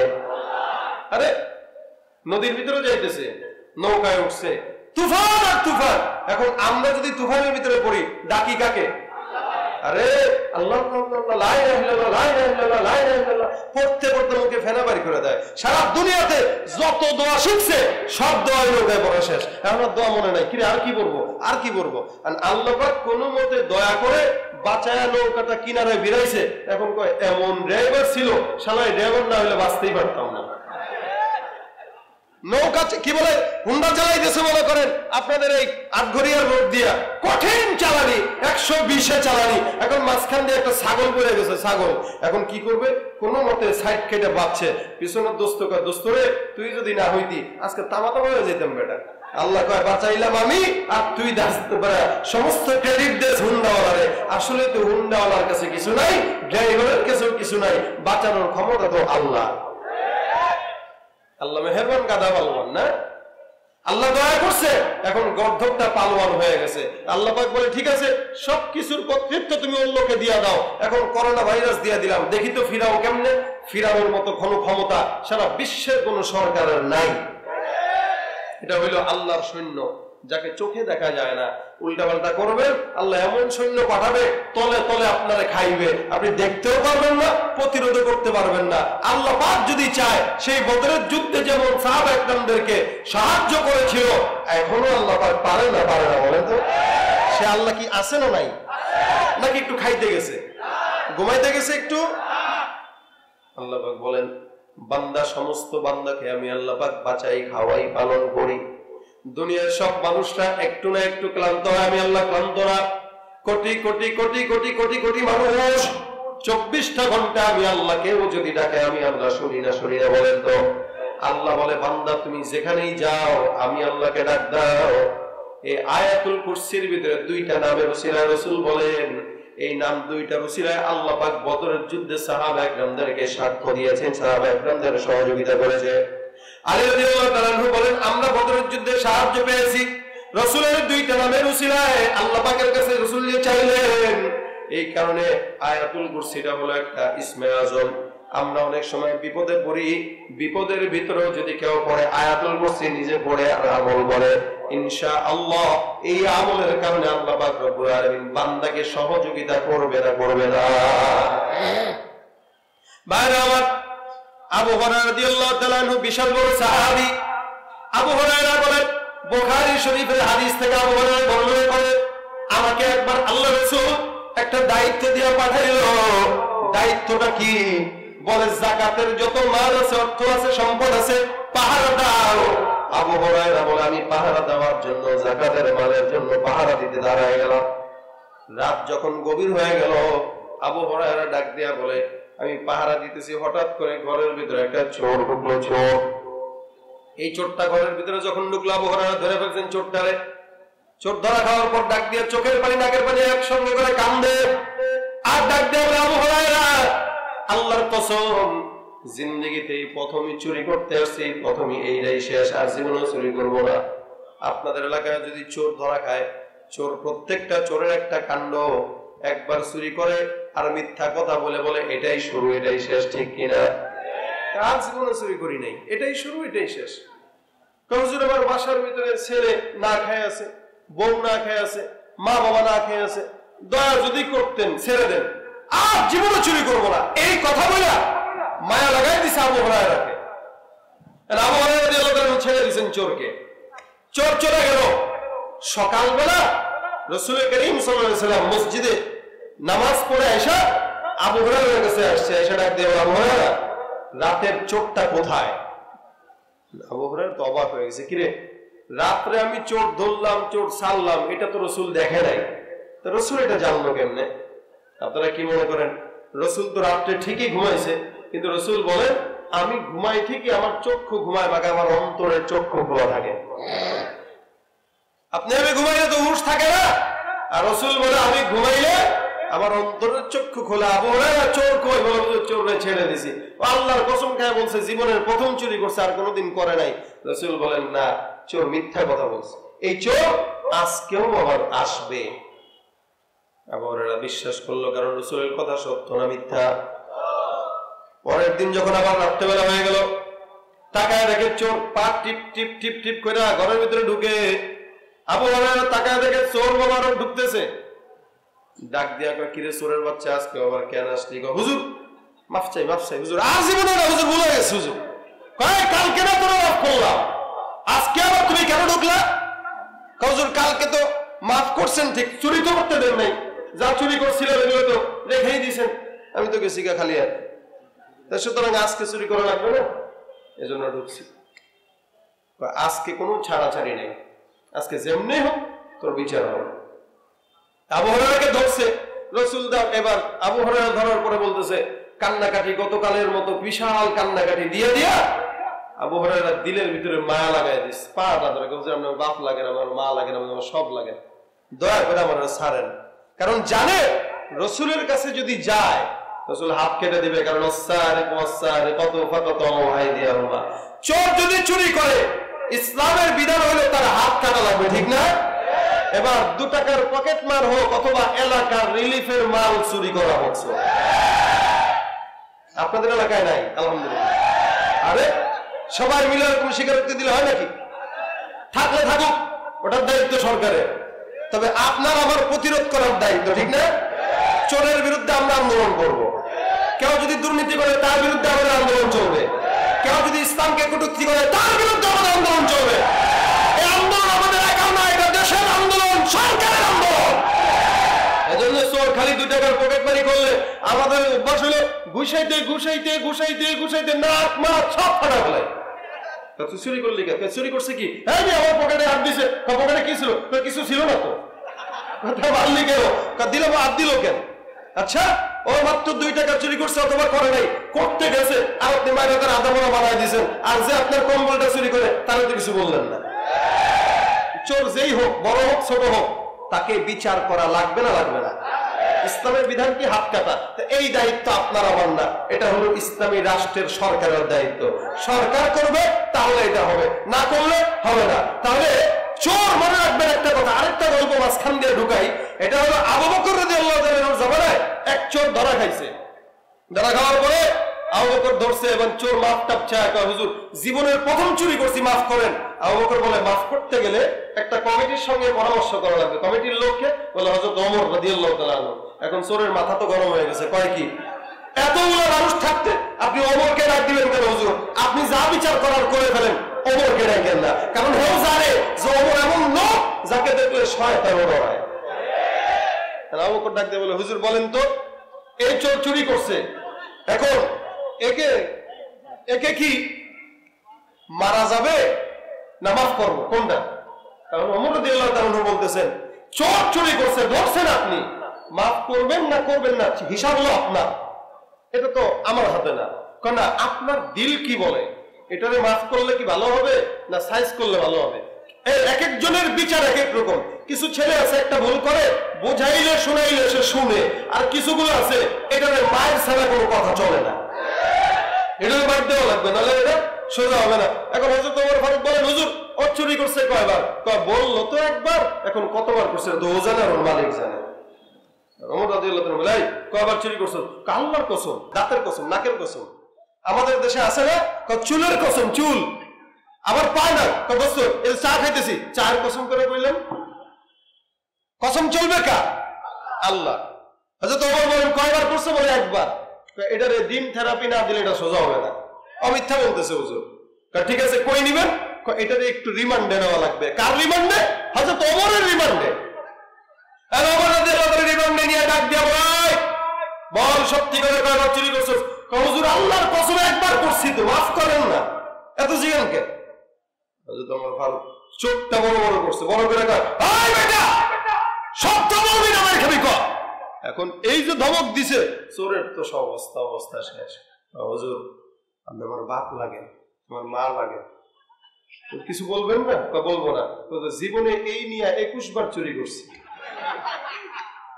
আরে নদীর ভিতরে যাইতেছে, নৌকায় উঠছে, তুফান আর তুফান। এখন আমরা যদি তুফানের ভিতরে পড়ি, ডাকি কাকে? আরে আল্লাহ লা ইলাহা ইল্লাল্লাহ, লা ইলাহা ইল্লাল্লাহ, লা ইলাহা ইল্লাল্লাহ পড়তে পড়তে মুখে ফেনা বাড়ি করে দেয়। সারা দুনিয়াতে যত দোয়া শিখছে সব দোয়া নৌকায় পড়া শেষ। এখন আর দোয়া মনে নাই, কিরে আর কি বলবো, আর কি বলবো। আর আল্লাহ পাক কোনো মতে দয়া করে বাঁচায়া নৌকাটা কিনারে ভিড়াইছে। এখন কয় এমন ড্রাইভার ছিল, শালায় ড্রাইভার না হলে বাঁচতেই পারতাম না। নৌকা কি বলে হুন্ডা চালাইতেছে মনে করেন আপনাদের এই আটঘরিয়ার রোড দিয়া, কঠিন চালানি, 120-এ চালানি। এখন মাঝখান দিয়ে একটা ছাগল পড়ে গেছে, ছাগল। এখন কি করবে? কোন মতে সাইড কেটে বাঁচছে। পিছনের দোস্ত কয়, দোস্তরে তুই যদি না হইতি আজকে তামা তামা হয়ে যেতাম বেটা। আল্লাহ কয় বাঁচাইলাম আমি, আর তুই সমস্ত ক্রেডিট দেশ হুন্ডাওয়ালারে। আসলে তো হুন্ডাওয়ালার কাছে কিছু নাই, ড্রাইভারের কাছেও কিছু নাই, বাঁচানোর ক্ষমতা তো আল্লাহ। আল্লাহ মেহেরবান, গাদা পালোয়ান না। আল্লাহ দয়া করছে, এখন গর্ধবটা পালোয়ান হয়ে গেছে। আল্লাহ পাক বলে ঠিক আছে, সবকিছুর কর্তৃত্ব তুমি অন্যকে দিয়া দাও। এখন করোনা ভাইরাস দিয়া দিলাম, দেখি তো ফিরাও কেমনে। ফিরানোর মতো কোনো ক্ষমতা সারা বিশ্বের কোন সরকারের নাই। এটা হইল আল্লাহর সৈন্য, যাকে চোখে দেখা যায় না। উল্টাপাল্টা করবেন, আল্লাহ এমন সৈন্য পাঠাবে তলে তলে আপনারা খাইবে, আপনি দেখতেও পারবেন না, প্রতিরোধ করতে পারবেন না। আল্লাহ পাক যদি চায়, সেই বদরের যুদ্ধে যেমন সাহাবা একরামদেরকে সাহায্য করেছিল, এখনো আল্লাহ পাক পারে না বলেন তো? সে আল্লাহ কি আছে না নাই? নাকি একটু খাইতে গেছে, ঘুমাইতে গেছে একটু? আল্লাহ পাক বলেন, বান্দা সমস্ত বান্দাকে আমি আল্লাহ পাক বাঁচাই, খাওয়াই, পালন করি। দুনিয়ার সব মানুষরা একটু না একটু ক্লান্ত হয়, আমি আল্লাহ ক্লান্ত না। কোটি কোটি কোটি কোটি কোটি কোটি মানুষ 24টা ঘন্টা আমি আল্লাহকেও যদি ডাকে, আমি আল্লাহ শুনি না বলেন তো? আল্লাহ বলে, বান্দা তুমি যেখানেই যাও আমি আল্লাহকে ডাক দাও। এই আয়াতুল কুরসির ভিতরে 2টা নামের উসিলায় রাসূল বলেন, এই নাম 2টার উসিলায় আল্লাহ পাক বদরের যুদ্ধে সাহাবা একরামদেরকে সাক্ষ্য দিয়েছেন, সাহাবা একরামদের সহযোগিতা করেছে। আলী রাদিয়াল্লাহু তাআলা আনহু বলেন, আমরা বদরের যুদ্ধে সাহায্য পেয়েছি রাসূলের 2টা নামের উসিলায়। আল্লাহ পাকের কাছে রাসূল চাইলেন, এই কারণে আয়াতুল কুরসিটা হলো একটা ইসমে আজম। আমরা অনেক সময় বিপদে পড়ি, বিপদের ভিতরেও যদি কেউ পড়ে আয়াতুল কুরসি, নিজে পড়ে আর আমল করে, ইনশাআল্লাহ এই আমলের কারণে আল্লাহ পাক রব্বুল আলামিন বান্দাকে সহযোগিতা করবে না। ভাইরা আমার, আবু হুরায়রা রাদিয়াল্লাহু তাআলা আনহু বিশাল বড় সাহাবী। আবু হুরায়রা বলেন, বুখারী শরীফের হাদিস থেকে আবু হুরায়রা বর্ণনা করে, আমাকে একবার আল্লাহ রাসূল একটা দায়িত্ব দিয়ে পাঠাইল। দায়িত্বটা কি? বলে যাকাতের যত মাল আছে, অর্থ আছে, সম্পদ আছে, পাহারা দাও। আবু হুরায়রা বলে, আমি পাহারা দেওয়ার জন্য, যাকাতের মালের জন্য পাহারা দিতে দাঁড়ায় গেলাম। রাত যখন গভীর হয়ে গেল, আবু হুরায়রা ডাক দিয়া বলে, আমি পাহারা দিতেছি, হঠাৎ করে ঘরের ভিতরে একটা চোর ঢুকলো। এই চোরটা ঘরের ভিতরে যখন ঢুকলো, আবু হুরায়রা ধরে ফেলছেন চোরটারে। চোর ধরা খাওয়ার পর ডাক দিয়ে চোখের পানি নাকের পানি একসঙ্গে করে কান্দে, আর ডাক দিয়ে বলে, আবু হুরায়রা, আল্লাহর কসম, জিন্দেগিতে প্রথমে চুরি করতে আসছি, প্রথমে এইটাই শেষ, আর জীবনে চুরি করবো না। আপনাদের এলাকায় যদি চোর ধরা খায়, চোর প্রত্যেকটা চোরের একটা কাণ্ড, একবার চুরি করে আর মিথ্যা কথা বলে বলে এটাই শুরু, এটাই শেষ, ঠিক কিনা? আজ জীবনে চুরি করি নাই, এটাই শুরু, এটাই শেষ। কমজোর আমার বাসার ভিতরে ছেলে না খেয়ে আছে, বউ না খেয়ে আছে, মা বাবা না খেয়ে আছে, দয়া যদি করতেন ছেড়ে দেন, আর জীবনে চুরি করবো না, এই কথা বলে মায়া লাগাই দিছে আবু হুরায়রাকে। আবু হুরায়রা ছেড়ে দিয়েছেন চোরকে। চোর চলে গেল। সকালবেলা রাসূল করিম সাল্লাল্লাহু আলাইহি ওয়াসাল্লাম মসজিদে নামাজ পড়ে এসে আবু হুরায়রার কাছে আসছে, এসে ডাক দিয়ে, আবু হুরায়রা, রাতের চোরটা কোথায়? আবু হুরায়রা তো অবাক হয়ে গেছে, কিরে রাত্রে আমি চোর ধরলাম, চোর ছাড়লাম, এটা তো রাসূল দেখে নাই, তো রাসূল এটা জানলো কেমনে? আপনারা কি মনে করেন? রাসূল তো রাত্রে ঠিকই ঘুমাইছে, কিন্তু রাসূল বলেন আমি ঘুমাই ঠিকই, আমার চক্ষু ঘুমায় বাকি আমার অন্তরের চক্ষু খোলা থাকে। আপনি আমি ঘুমাইলে তো হুঁশ থাকে না, আর রাসূল বলে আমি ঘুমাইলে আমার অন্তরের চক্ষু খোলা। আবু হুরায়রা চোর কই বলে চোরে ছেড়ে দিছি, আল্লাহর কসম খায় বলছে জীবনের প্রথম চুরি করছে, আর কোনোদিন করে নাই। রাসূল বলেন না, চোর মিথ্যা কথা বলছে, এই চোর আজকেও আবার আসবে। আবু হুরায়রা বিশ্বাস করলো, কারণ রাসূলের কথা সত্য না মিথ্যা। পরের দিন যখন আবার রাত্রেবেলা হয়ে গেল, তাকায় দেখে চোর পা টিপ টিপ টিপ টিপ করে ঘরের ভিতরে ঢুকে। আবু হুরায়রা তাকায় দেখে চোর বাবারও ঢুকতেছে। ডাক দিয়া কয়, কিরে চোরের বাচ্চা, আজকে আবার কেন আসলি? হুজুর মাফ চাই মাফ চাই হুজুর, আজীবনে না হুজুর, ভুলে গেছে হুজুর। কয় কালকে না তোরা মাফ করলাম, আজকে আবার তুমি কেন ঢুকলা? হুজুর কালকে তো মাফ করছেন ঠিক, চুরি তো করতে দেন নাই, যা চুরি করছিল এগুলো তো রেখেই দিয়েছেন, আমি তো গেছি খালি আর, সুতরাং আজকে চুরি করা লাগবে না, এজন্য ঢুকছি। আজকে কোনো ছাড়াছাড়ি নেই, আজকে যেমনি হোক তোর বিচার হবে। আবু হুরায়রাকে ধরছে রাসূল। এবার আবু হুরায়রা ধরার পরে বলতেছে কান্নাকাটি, গতকালের মতো বিশাল কান্নাকাটি দিয়ে দিয়া আবু হুরায়রা দিলের ভিতরে মায়া লাগাই দিস, পাটা ধরে বলছে আমার বাপ লাগে না, আমার মা লাগে না, আমার সব লাগে, দয়া করে আমার ছাড়েন। কারণ জানে রাসূলের কাছে যদি যায় রাসূল হাত কেটে দিবে, কারণ চোর যদি চুরি করে ইসলামের বিধান হলে তার হাত কাটা লাগবে, ঠিক না? এবার 2 টাকার পকেট মার হোক অথবা এলাকার রিলিফের মাল চুরি করা হচ্ছে, আপনাদের এলাকায় নাই আলহামদুলিল্লাহ। আরে সবাই মিলে এরকম স্বীকারোক্তি দিলে হয় নাকি? থাকলে থাকুক, ওটার দায়িত্ব সরকারের, তবে আপনার আমার প্রতিরোধ করার দায়িত্ব, ঠিক না? চোরের বিরুদ্ধে আমরা আন্দোলন করব, কেউ যদি দুর্নীতি করে তার বিরুদ্ধে আমাদের আন্দোলন চলবে, কেউ যদি ইসলামকে কটূক্তি করে তার বিরুদ্ধে আমাদের আন্দোলন চলবে। এই আন্দোলন আমাদের একাও না, এটা দেশের আন্দোলন, সরকারের আন্দোলন। এজন্য চোর খালি 2 টাকার পকেট মারি করলে আমাদের অভ্যাস হলো ঘুষাইতে ঘুষাইতে ঘুষাইতে ঘুষাইতে নাক মাথা সব ফাটা ফেলে। তুই চুরি করলি কে? চুরি করছে কি? হ্যাঁ আমার পকেটে হাত দিছে, পকেটে কি ছিল? কিছু ছিল না তো, মারলি কেন? দিল হাত দিল কেন? আচ্ছা ও মাত্র 2 টাকা চুরি করছে অথবা করে নাই, করতে গেছে আর আপনি মায়ের তার আধা মনে বানায় দিয়েছেন, আর যে আপনার কম্বলটা চুরি করে তাহলে তো কিছু বললেন না। চোর যেই হোক, বড় হোক ছোট হোক, তাকে বিচার করা লাগবে না লাগবে না? ইসলামের বিধান কি হাত কাটা? এই দায়িত্ব আপনার আমার না, এটা হলো ইসলামী রাষ্ট্রের সরকারের দায়িত্ব। সরকার করবে তাহলে এটা হবে, না করলে হবে না। তাহলে চোর মনে রাখবেন একটা কথা, আরেকটা গল্প মাঝখান দিয়ে ঢুকাই। এটা হলো আবু বকর রাদিয়াল্লাহু তাআলার জামানায় এক চোর ধরা খাইছে। ধরা খাওয়ার পরে আবু বকর ধরছে এবং চোর মাফ টাপ চায়, হুজুর জীবনের প্রথম চুরি করছি, মাফ করেন। আবু বকর বলে মাফ করতে গেলে একটা কমিটির সঙ্গে পরামর্শ করা লাগবে। কমিটির লোককে বলে হযরত ওমর রাদিয়াল্লাহু তাআলা। এখন চোরের মাথা তো গরম হয়ে গেছে, কয় কি এতগুলো মানুষ থাকতে আপনি ওমরকে ডাক দিবেন কেন? হুজুর আপনি যা বিচার করার করে ফেলেন, ওমরকে ডাকেন না, কারণ হেও জানে যে ওমর এমন লোক যাকে দেখলে শয়তানও ডরায়। আবু বকর ডাক দিয়ে বলে হুজুর বলেন তো, এই চোর চুরি করছে, এখন একে কি মারা যাবে না মাফ করবো, কোনটা? কারণ ওমর রাদিয়াল্লাহু তাআলা বলতেছেন চোর চুরি করছে, ধরছেন আপনি, মাফ করবেন না করবেন না হিসাব হলো আপনার, এটা তো আমার হাতে না। কারণ আপনার দিল কি বলে, এটারে মাফ করলে কি ভালো হবে না সাইজ করলে ভালো হবে? এক একজনের বিচার এক এক রকম। কিছু ছেলে আছে একটা ভুল করে বোঝাইলে শুনাইলে সে শুনে, আর কিছুগুলো আছে এটারে মায়ের ছাড়া কোনো কথা চলে না, এটারে মার দেওয়া লাগবে, নাহলে এটা সোজা হবে না। এখন হযরত ওমর ফারুক বলেন হুজুর ও চুরি করছে কয়বার? বললো তো একবার, এখন কতবার করছে তো ও জানে আর ওর মালিক জানে। ওমর রাদিয়াল্লাহু তাআলা বলে কয়বার চুরি করছো? আল্লাহর কসম, দাঁতের কসম, নাকের কসম। আমাদের দেশে আছে না চুলের কসম, চুল আবার পায় না, দোস্ত এই চা খাইতেছি, চায়ের কসম করে কইলেন, কসম চলবে কার? আল্লাহ। হযরত ওমর বলেন কয়বার করছে? বলে একবার। এটারে দিন থেরাপি না দিলে এটা সোজা হবে না, অমিথ্যা বলতেছে হুজুর। ঠিক আছে কই নিবেন? এটারে একটু রিমান্ডে নেওয়া লাগবে। কার রিমান্ডে? হযরত ওমরের রিমান্ডে। ওমর রাদিয়াল্লাহু তাআলা রিমান্ডে নিয়ে ডাক দিয়া বলে বল সত্যি করে কয়বার চুরি করছিস? হুজুর আল্লাহর কসম একবার করছি তো, মাফ করেন না, এত জিজ্ঞান কে? হযরত ওমর ফারুক চোখটা বড় বড় করছে, বড় করে কয় এই বেটা সত্য বলবি না, মার খাবি কর। এখন এই যে ধমক দিছে চোরের তো সব অবস্থা শেষ। হুজুর আপনি আমার বাপ লাগে, আমার মা লাগে, কিছু বলবেন না? বলবো না। জীবনে এই নিয়ে 21 বার চুরি করছি।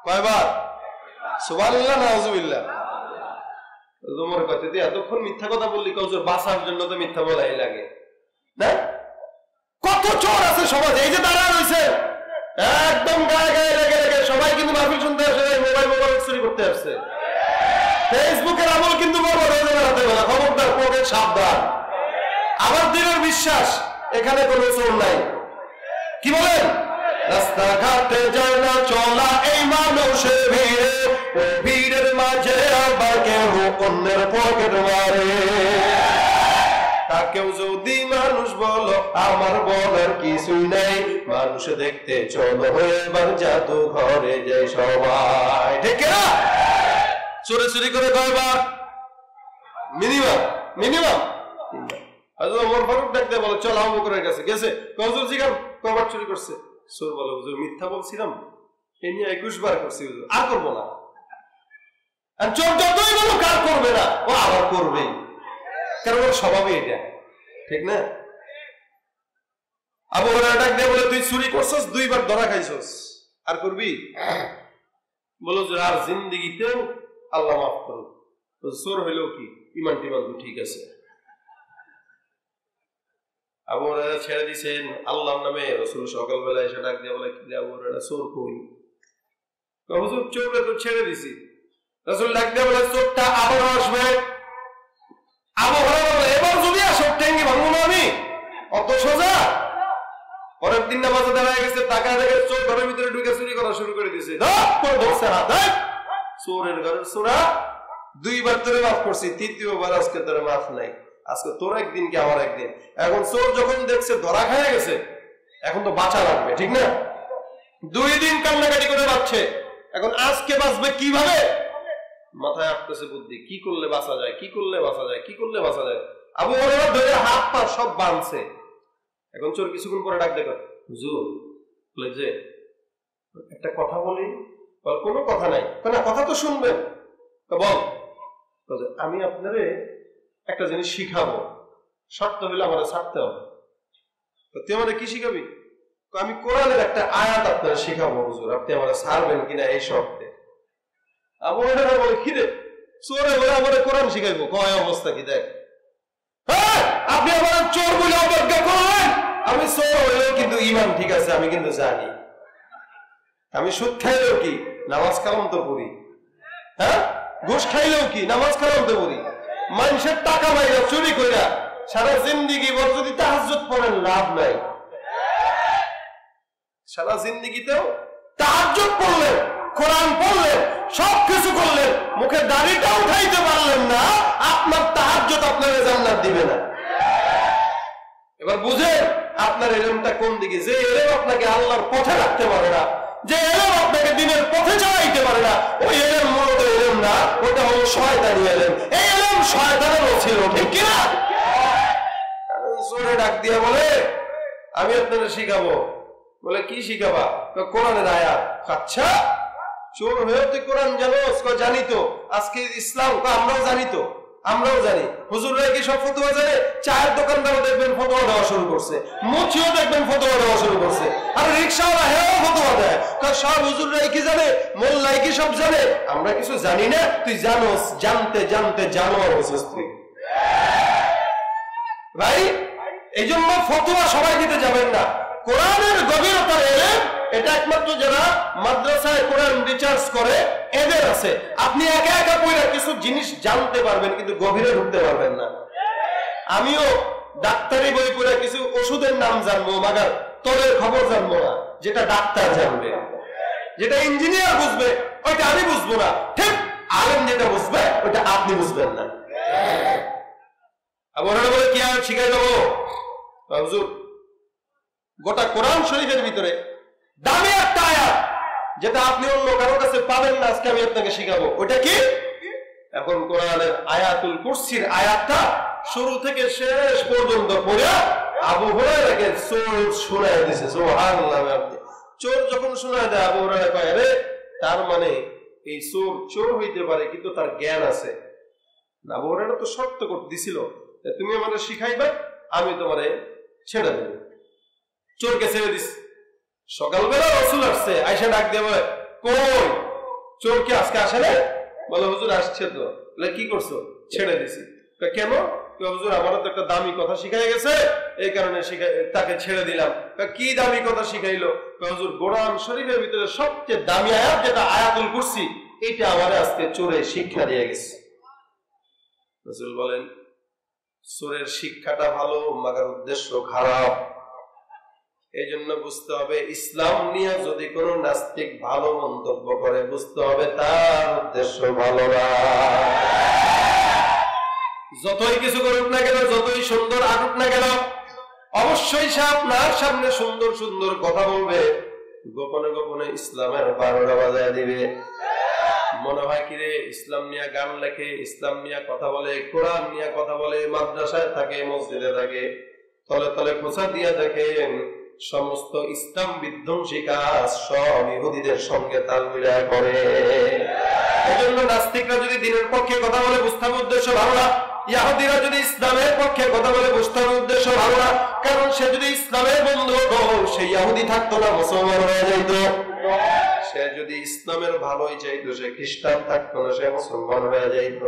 কয়বার? সুবহানাল্লাহ নাউজুবিল্লাহ। তোমার কথা তুই এতক্ষণ মিথ্যা কথা বললি, কৌজোর বাঁচার জন্য তো মিথ্যা বলাই লাগে না? কত চোর আছে সমাজে, এই যে দাঁড়া রয়েছে একদম গায়ে গায়ে লেগে লেগে, সবাই কিন্তু মাহফিল শুনতে আসে, মোবাইল চুরি করতে আসছে। ফেসবুকের আমল কিন্তু বরবাদ হয়ে যাবে রাতে বেলা, খবরদার, পকেট সাবধান। আমার দিনের বিশ্বাস এখানে কোনো চোর নাই। কি বলেন? রাস্তাঘাটে যায় না চলা এই মানুষের ভিড়ে, ওই ভিড়ের মাঝে আবার কেউ অন্যের পকেট মারে। তাকেও যদি মানুষ বলো, আমার বলার কিছুই নাই। মানুষ দেখতে চলো এবার জাদু ঘরে যাই সবাই, ঠিক না? চুরি চুরি করে কয়বার? মিনিমাম মিনিমাম ওমর ফারুক ডাকতে বলে, চল আবু বকরের কাছে গেছে। হুজুর জিজ্ঞাসা, কয়বার চুরি করছে? চোর বলে, হুজুর মিথ্যা বলছিলাম, এ নিয়ে 21 বার করছি হুজুর, আর করবো না। চোর যতই বলো কার করবে না, ও আবার করবেই, কারণ ওর স্বভাবই এটা, ঠিক না? আবু হুরায়রা ডাক দিয়ে বলে, তুই চুরি করছস, 2 বার ধরা খাইছস, আর করবি? বলো যে আর জিন্দেগিতেও আল্লাহ মাফ করুক। চোর হইলেও কি ইমান টিমান তো ঠিক আছে। আবু হুরায়রা ছেড়ে দিয়েছেন আল্লাহর নামে। রাসূল সকালবেলা এসে ডাক দিয়ে বলে, কি রে আবু হুরায়রা, চোর কই? হুজুর চোরকে তো ছেড়ে দিছি। রাসূল ডাক দিয়ে বলে, চোরটা আবার আসবে। আবু হুরায়রা বলে, এবার যদি আসো টেঙ্গি ভাঙবো না আমি, অত সোজা? পরের দিন নামাজে দাঁড়ায় গেছে, টাকা দেখে চোর ঘরের ভিতরে ঢুকে চুরি করা শুরু করে দিয়েছে। ধরছে হাত, চোরের ঘরের চোরা, 2 বার তোরে মাফ করছি, 3য় আজকে তোরে মাফ নাই। আজকে তোর একদিন কি আমার একদিন। এখন চোর যখন দেখছে ধরা খায় গেছে, এখন তো বাঁচা লাগবে, ঠিক না? 2 দিন কান্নাকাটি করে বাঁচছে, এখন আজকে বাঁচবে কিভাবে? মাথায় আসতেছে বুদ্ধি, কি করলে বাঁচা যায়, কি করলে বাঁচা যায়, কি করলে বাঁচা যায়। আবু হুরায়রা ধরে হাত পা সব বাঁধছে। এখন চোর কিছুক্ষণ পরে ডাক দেখো, হুজুর বলে যে একটা কথা বলি। কোনো কথা নাই। না, কথা তো শুনবেন। বল। আমি আপনারে একটা জিনিস শিখাবো, শর্ত হইলে আমার ছাড়তে হবে। তুই আমাদের কি শিখাবি? আমি কোরআনের একটা আয়াত আপনারা শিখাবো হুজুর, আপনি আমার ছাড়বেন কিনা এই শর্তে। আবু হুরায়রা বলে, কি রে চোরে বলে আমার কোরআন শিখাইবো? কয় অবস্থা কি দেখ, আপনি আমার চোর বলে অবজ্ঞা করেন। আমি চোর হইলেও কিন্তু ইমান ঠিক আছে, আমি কিন্তু জানি। আমি সুদ খাইলেও কি নামাজ কালাম তো পড়ি, হ্যাঁ, ঘুষ খাইলেও কি নামাজ কালাম তো পড়ি। মানুষের টাকা মাইরা চুরি কইরা সারা জিন্দেগি ভর যদি তাহাজ্জুদ পড়েন লাভ নাই। সারা জিন্দেগিতেও তাহাজ্জুদ পড়লেন, কোরআন পড়লেন, সবকিছু করলেন, মুখে দাড়িটা উঠাইতে পারলেন না, আপনার তাহাজ্জুদ আপনার জান্নাত দিবে না। এবার বুঝেন আপনার ইলমটা কোন দিকে। যে ইলম আপনাকে আল্লাহর পথে রাখতে পারে না, যে ইলম আপনাকে দ্বীনের পথে চালাইতে পারে না, ওই ইলম মূলত ইলম না, ওটা হলো শয়তানি ইলম। এই ইলম শয়তানেরও ছিল, ঠিক কিনা? চোরে ডাক দিয়া বলে, আমি আপনাদের শিখাবো। বলে, কি শিখাবা? কোরআনের আয়াত। আচ্ছা, চোর হয়েও তুই কোরআন জানোস? জানি তো। আজকে ইসলাম আমরাও জানি তো, আমরাও জানি। হুজুররা কি সব ফতোয়া জানে? চায়ের দোকানদারও দেখবেন ফতোয়া দেওয়া শুরু করছে, মুচিও দেখবেন ফতোয়া দেওয়া শুরু করছে, আর রিক্সাওয়ালা হেও ফতোয়া দেয়। সব হুজুররাই কি জানে? মোল্লাই কি সব জানে? আমরা কিছু জানি না। তুই জানোস, জানতে জানতে জানোয়ার হচ্ছিস তুই ভাই। এই জন্য ফতোয়া সবাই দিতে যাবেন না। কোরআনের গভীরতার এলেম এটা একমাত্র যারা মাদ্রাসায় কোরআন রিসার্চ করে এদের আছে। আপনি একা একা পড়ে কিছু জিনিস জানতে পারবেন, কিন্তু গভীরে ঢুকতে পারবেন না। আমিও ডাক্তারি বই পড়ে কিছু ওষুধের নাম জানবো, মাগার তলের খবর জানবো না। যেটা ডাক্তার জানবে, যেটা ইঞ্জিনিয়ার বুঝবে, ওইটা আমি বুঝবো না। ঠিক আলেম যেটা বুঝবে ওইটা আপনি বুঝবেন না। ওনারা বলে, কি আর শিখাই দেবো? হুজুর, গোটা কোরআন শরীফের ভিতরে দামি একটা আয়াত যেটা আপনি অন্য কারো কাছে পাবেন না, আজকে আমি আপনাকে শিখাবো। ওটা কি? এখন কোরআনের আয়াতুল কুরসির আয়াতটা শুরু থেকে শেষ পর্যন্ত পড়ে আবু হুরায়রাকে চোর শোনায় দিয়েছে। সুবহানাল্লাহ। চোর যখন শোনায় দেয়, আবু হুরায়রা কয়, আরে তার মানে এই চোর চোর হইতে পারে, কিন্তু তার জ্ঞান আছে। না, আবু হুরায়রা তো শর্ত করতে দিছিল, তুমি আমাকে শিখাইবে, আমি তোমারে ছেড়ে দেব। চোরকে ছেড়ে দিস। সকালবেলা রাসূল আসছে, আয়েশা ডাক দিয়ে বলে, কই চোর কি আজকে আসে না? বলে, হুজুর আসছে তো। বলে, কি করছো? ছেড়ে দিছি। কেন? হুজুর আমারও তো একটা দামি কথা শিখাই গেছে, এই কারণে তাকে ছেড়ে দিলাম। কি দামি কথা শিখাইলো? হুজুর কোরআন শরীফের ভিতরে সবচেয়ে দামি আয়াত যেটা আয়াতুল কুরসি, এটা আমারে আজকে চোরে শিক্ষা দিয়ে গেছে। রাসূল বলেন, চোরের শিক্ষাটা ভালো, মাগার উদ্দেশ্য খারাপ। এই জন্য বুঝতে হবে, ইসলাম নিয়ে যদি কোন নাস্তিক ভালো মন্তব্য করে, বুঝতে হবে তার উদ্দেশ্য ভালো না। যতই কিছু করুক না কেন, যতই সুন্দর আটুক না কেন, অবশ্যই সে আপনার সামনে সুন্দর সুন্দর কথা বলবে, গোপনে গোপনে ইসলামের 12টা বাজায় দিবে। মনে হয় কি রে, ইসলাম নিয়ে গান লেখে, ইসলাম নিয়ে কথা বলে, কোরআন নিয়ে কথা বলে, মাদ্রাসায় থাকে, মসজিদে থাকে, তলে তলে খোঁচা দিয়ে দেখেন সমস্ত ইসলাম বিধ্বংসী কাজ সব ইহুদিদের সঙ্গে তাল মিলায় করে। এজন্য নাস্তিকরা যদি দিনের পক্ষে কথা বলে, বুঝতে হবে উদ্দেশ্য ভালো না। ইহুদিরা যদি ইসলামের পক্ষে কথা বলে, বুঝতে হবে উদ্দেশ্য ভালো না। কারণ সে যদি ইসলামের বন্ধু হতো, সে ইহুদি থাকতো না, মুসলমান হয়ে যেত। সে যদি ইসলামের ভালোই চাইতো, সে খ্রিস্টান থাকতো না, সে মুসলমান হয়ে যাইত।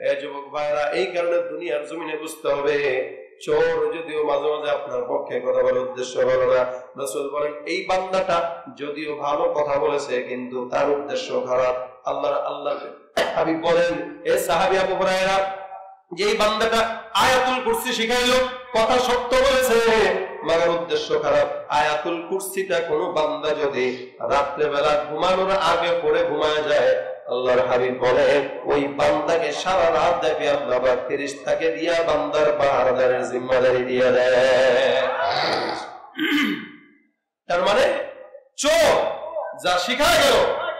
এ যুবক ভাইরা, এই কারণে দুনিয়ার জমিনে বুঝতে হবে, চোর যদিও মাঝে মাঝে আপনার পক্ষে কথা বলার উদ্দেশ্য ভালো না। রাসূল বলেন, এই বান্দাটা যদিও ভালো কথা বলেছে, কিন্তু তার উদ্দেশ্য খারাপ। আল্লাহ হাবিব বলেন, এ সাহাবী আবু হুরায়রা, যে বান্দাটা আয়াতুল কুরসি শিখাইলো, কথা সত্য বলেছে, মাগার উদ্দেশ্য খারাপ। আয়াতুল কুরসিটা কোনো বান্দা যদি রাত্রে বেলা ঘুমানোর আগে পড়ে ঘুমায় যায়, আল্লাহর হাবিব বলে, ওই বান্দাকে সারা রাত ব্যাপী আল্লাহ পাক ফেরেশতাকে দিয়া বান্দার পাহারাদারের জিম্মাদারি দিয়ে দেয়। তার মানে চোর যা শিখা গেল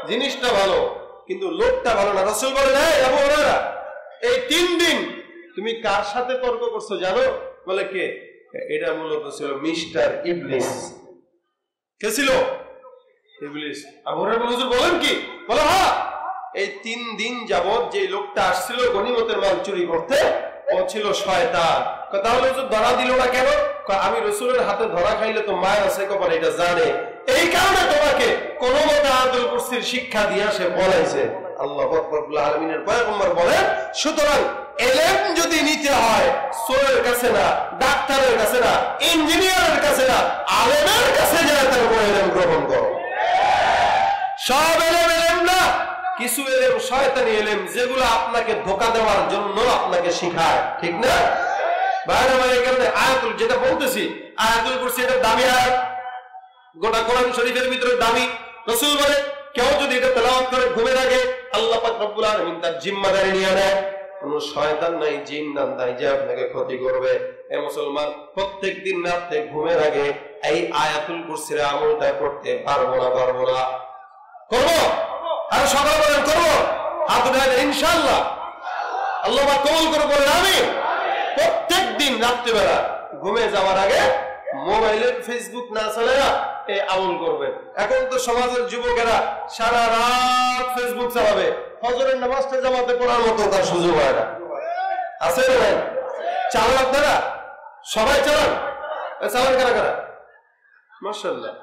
জিনিসটা ভালো, কিন্তু লোকটা ভালো না। রাসূল বলেন, আবু হুরায়রা, এই 3 দিন তুমি কার সাথে তর্ক করছো জানো? বলে, কে? এটা মূলত ছিল মিস্টার ইবলিস। কে ছিল? ইবলিস। আবু হুরায়রা হুজুর বলেন কি? বলে, হ্যাঁ, এই 3 দিন যাবত যে লোকটা আসছিল গনিমতের মাল চুরি করতে, ও ছিল শয়তান। তাহলে হুজুর ধরা দিল না কেন? আমি রাসূলের হাতে ধরা খাইলে তো মায়ের আছে কপালে, এটা জানে, এই কারণে তোমাকে কোন মতে আয়াতুল কুরসির শিক্ষা দিয়া সে বলাইছে। আল্লাহু আকবার। রব্বুল আলামিনের পয়গম্বর বলেন, সুতরাং ইলম যদি নিতে হয় চোরের কাছে না, ডাক্তারের কাছে না, ইঞ্জিনিয়ারের কাছে না, আলেমের কাছে যায় তার ইলম গ্রহণ করো। সব ইলম না, কিছু ইলম শয়তানি ইলম, যেগুলো আপনাকে ধোঁকা দেওয়ার জন্য আপনাকে শেখায়, ঠিক না? বাইরে বাইরে কারণে আয়াতুল, যেটা বলতেছি আয়াতুল কুরসি, এটা দামি আয়াত, গোটা কোরআন শরীফের ভিতরে দামি। রাসূল বলে, কেউ যদি এটা তেলাওয়াত করে ঘুমের আগে, আল্লাহ পাক রব্বুল আলামিন তার জিম্মাদারি নিয়ে নেয়। কোন শয়তান নাই, জিন নাই যে আপনাকে ক্ষতি করবে। এ মুসলমান, প্রত্যেকদিন রাতে ঘুমের আগে এই আয়াতুল কুরসির আমলটা করতে পারবো না? পারবো না? করবো? আর সকাল বলেন করবো? হাত উঠায় ইনশাআল্লাহ। আল্লাহ পাক কবুল করে বলেন আমিন। প্রত্যেকদিন রাত্রিবেলা ঘুমে যাওয়ার আগে মোবাইলের ফেসবুক না চালায়া এই আমল করবেন। এখন তো সমাজের যুবকেরা সারা রাত ফেসবুক চালাবে, ফজরের নামাজটা জামাতে পড়ার মতো তার সুযোগ হয় না। আছে না? চালান আপনারা? সবাই চালান? চালান কারা কারা? মাশাআল্লাহ,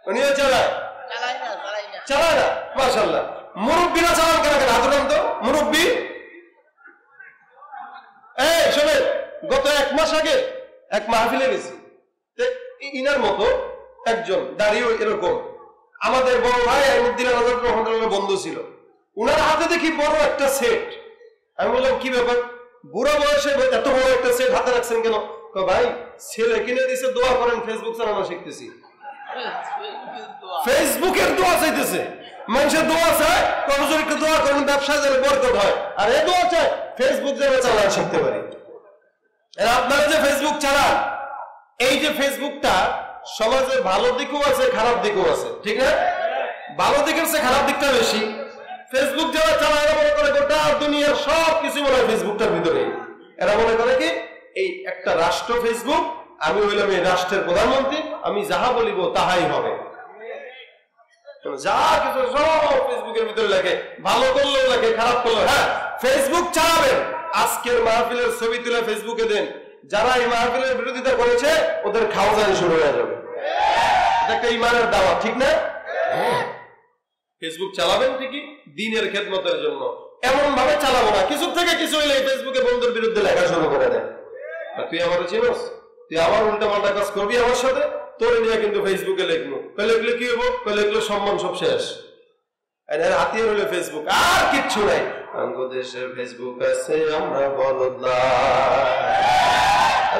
উনিও চালায়? চালায় না? মাশাআল্লাহ। মুরব্বীরা চালান কারা কারা? হাত উঠান তো। মুরব্বী? এই শোনেন, গত 1 মাস আগে এক মাহফিলে গেছি, ইনার মতো একজন দাঁড়িয়ে, এরকম আমাদের বড় ভাই আইনুদ্দিন আজাদ রহমাতুল্লাহ বন্ধু ছিল, উনার হাতে দেখি বড় একটা সেট। আমি বললাম, কি ব্যাপার, বুড়া বয়সে এত বড় একটা সেট হাতে রাখছেন কেন? ভাই, ছেলে কিনে দিছে, দোয়া করেন, ফেসবুক চালানো শিখতেছি। ফেসবুকের দোয়া চাইতেছে, মানুষের দোয়া চায়, হুজুর একটু দোয়া করেন, ব্যবসায় যেন বরকত হয়। আর এই দোয়া চায় ফেসবুক যেন চালানো শিখতে পারি। আপনারা যে ফেসবুক চালান, এই যে ফেসবুকটা সমাজের ভালো দিকও আছে, খারাপ দিকও আছে, ঠিক না? ভালো দিকের চেয়ে খারাপ দিকটা বেশি। ফেসবুক যারা চালায়, এরা মনে করে গোটা দুনিয়ার সব কিছু মনে হয় ফেসবুকটার ভিতরে। এরা মনে করে কি, এই একটা রাষ্ট্র ফেসবুক, আমি হইলাম এই রাষ্ট্রের প্রধানমন্ত্রী, আমি যাহা বলিব তাহাই হবে। যা কিছু সব ফেসবুকের ভিতরে লেখে, ভালো করলেও লেখে, খারাপ করলেও। হ্যাঁ, ফেসবুক চালাবেন, আজকের মাহফিলের ছবি তুলে ফেসবুকে দেন, যারা এই মাহফিলের বিরোধিতা করেছে ওদের খাওয়াজানি শুরু হয়ে যাবে। এটা একটা ইমানের দাওয়া, ঠিক না? ফেসবুক চালাবেন ঠিকই, দিনের খেদমতের জন্য, এমন ভাবে চালাবো না কিছু থেকে কিছু হইলে ফেসবুকে বন্ধুর বিরুদ্ধে লেখা শুরু করে দেয়। আর তুই আমার চিনোস, তুই আমার উল্টা পাল্টা কাজ করবি আমার সাথে, তোর নিয়ে কিন্তু ফেসবুকে লিখবো, লিখলে কি হবো, লিখলে সম্মান সব শেষ। হাতিয়ে রইল ফেসবুক, আর কিচ্ছু নাই। আমগো দেশের ফেসবুক আছে, আমরা বলদ না।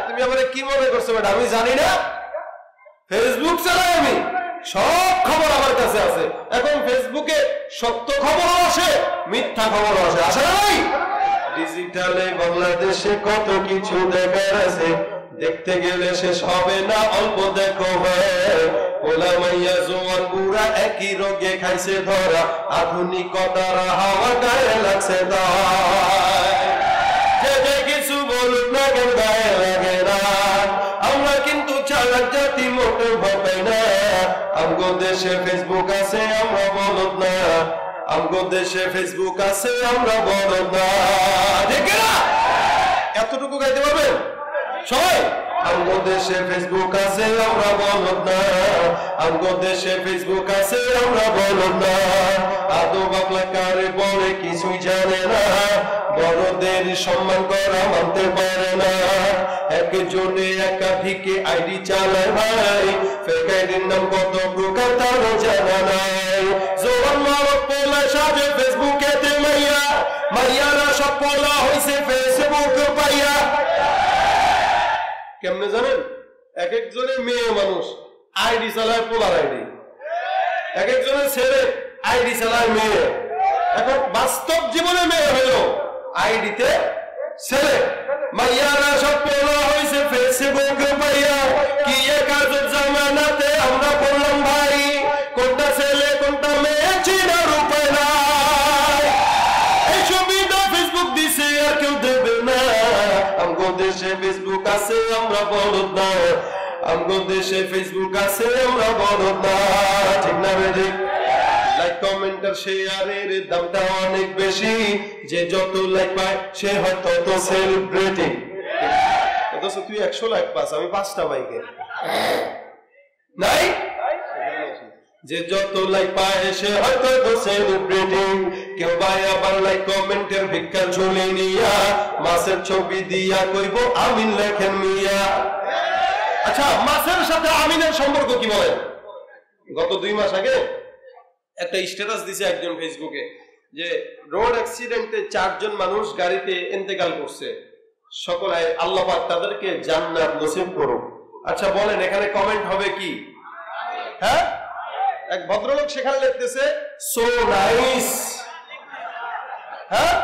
তুমি আমার কি মনে করছো ম্যাডাম, আমি জানি না? ফেসবুক চালাই আমি, সব খবর আমার কাছে আছে। এখন ফেসবুকে সত্য খবরও আসে, মিথ্যা খবরও আসে, আসে নাই? ডিজিটালে বাংলাদেশে কত কিছু দেখার আছে, দেখতে গেলে শেষ হবে না, অল্প দেখো ওলা মাইয়া জোয়ান বুড়া একই রোগে খাইছে ধরা, আধুনিকতার হাওয়া গায়ে লাগছে যে কিছু বলুক না কেন গায়ে লাগে না। আমরা কিন্তু চালাক জাতি, মোটে ভাবে না। আমগো দেশে ফেসবুক আছে, আমরা বলদ না। আমগো দেশে ফেসবুক আছে, আমরা বলদ না। ঠিক না? এতটুকু গাইতে পারবেন সবাই? আমগো দেশে ফেসবুক আছে, আমরা বলদ না। আমগো দেশে ফেসবুক আছে, আমরা বলদ না। আদো বাকলা কারে বলে কিছুই জানে না, বড়দের সম্মান করা মানতে পারে না। একজনে একাধিক আইডি চালায় ভাই, ফেক আইডির নাম কত প্রকার তারও জানা নাই। জোয়ান মারক পোলা সাজে ফেসবুকেতে মাইয়া, মাইয়ারা সব পোলা হইছে ফেসবুক পাইয়া। কেমনে জানেন? এক একজনের মেয়ে মানুষ আইডি চালায়, পোলার আইডি। এক একজনের ছেলে আইডি চালায় মেয়ে। এখন বাস্তব জীবনে মেয়ে হইল, আইডিতে ছেলে। মাইয়ারা সব পোলা হইছে ফেসবুক পাইয়া। কি এক আজব জামানাতে আমরা বললাম ভাই, কোনটা ছেলে কোনটা মেয়ে চিনার উপায় নাই। এই সুবিধা ফেসবুক দিছে, আর কেউ দেবে না। আমগো দেশে ফেসবুক আছে, আমরা বলদ না। আমগো দেশে ফেসবুক আছে, আমরা বলদ না। ঠিক না বেদি? লাইক কমেন্ট আর শেয়ারের দামটা অনেক বেশি, যে যত লাইক পায় সে হয় তত সেলিব্রিটি। অথচ তুই 100 লাইক পাস, আমি 5টা বাইকে নাই। যে যত লাইক পায় সে হয় তত সেলিব্রিটি। কেউ ভাই আবার লাইক কমেন্টের ভিক্ষার ঝুলি নিয়া, মাছের ছবি দিয়া কইব আমিন লেখেন মিয়া। আচ্ছা, মাছের সাথে আমিনের সম্পর্ক কি বলেন? গত 2 মাস আগে একটা স্ট্যাটাস দিছে একজন ফেসবুকে, যে রোড অ্যাক্সিডেন্টে 4 জন মানুষ গাড়িতে ইন্তেকাল করছে, সকলে আল্লাহ পাক তাদেরকে জান্নাত নসিব করুক। আচ্ছা বলেন, এখানে কমেন্ট হবে কি? হ্যাঁ, এক ভদ্রলোক সেখানে লিখতেছে সো নাইস। হ্যাঁ,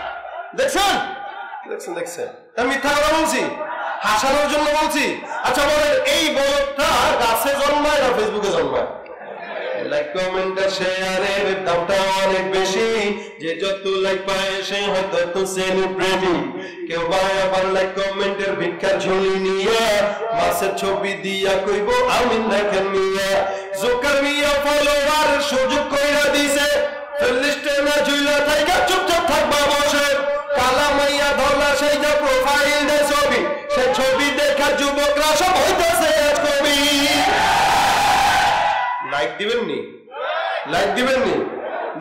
দেখছেন দেখছেন দেখছেন, আমি মিথ্যা কথা বলছি? হাসানোর জন্য বলছি? আচ্ছা বলেন, এই বলদটা গাছে জন্মায় না ফেসবুকে জন্মায়? লাইক কমেন্ট আর শেয়ারের দামটা অনেক বেশি, যে যত লাইক পায় সে হয় তত সেলিব্রিটি। কেউ ভাই আবার লাইক কমেন্টের ভিক্ষার ঝুলি নিয়ে, মাছের ছবি দিয়া কইব আমিন লেখেন মিয়া। জোকার মিয়া ফলোয়ার সুযোগ কইরা দিছে, লিস্টে না ঝুলা থাইকা চুপচাপ থাকবা বসে। কালা মাইয়া ধলা সেইটা প্রোফাইল দে ছবি, সে ছবি দেখা যুবকরা সব হইতাছে কবি। লাইক দিবেন নি? লাইক দিবেন নি?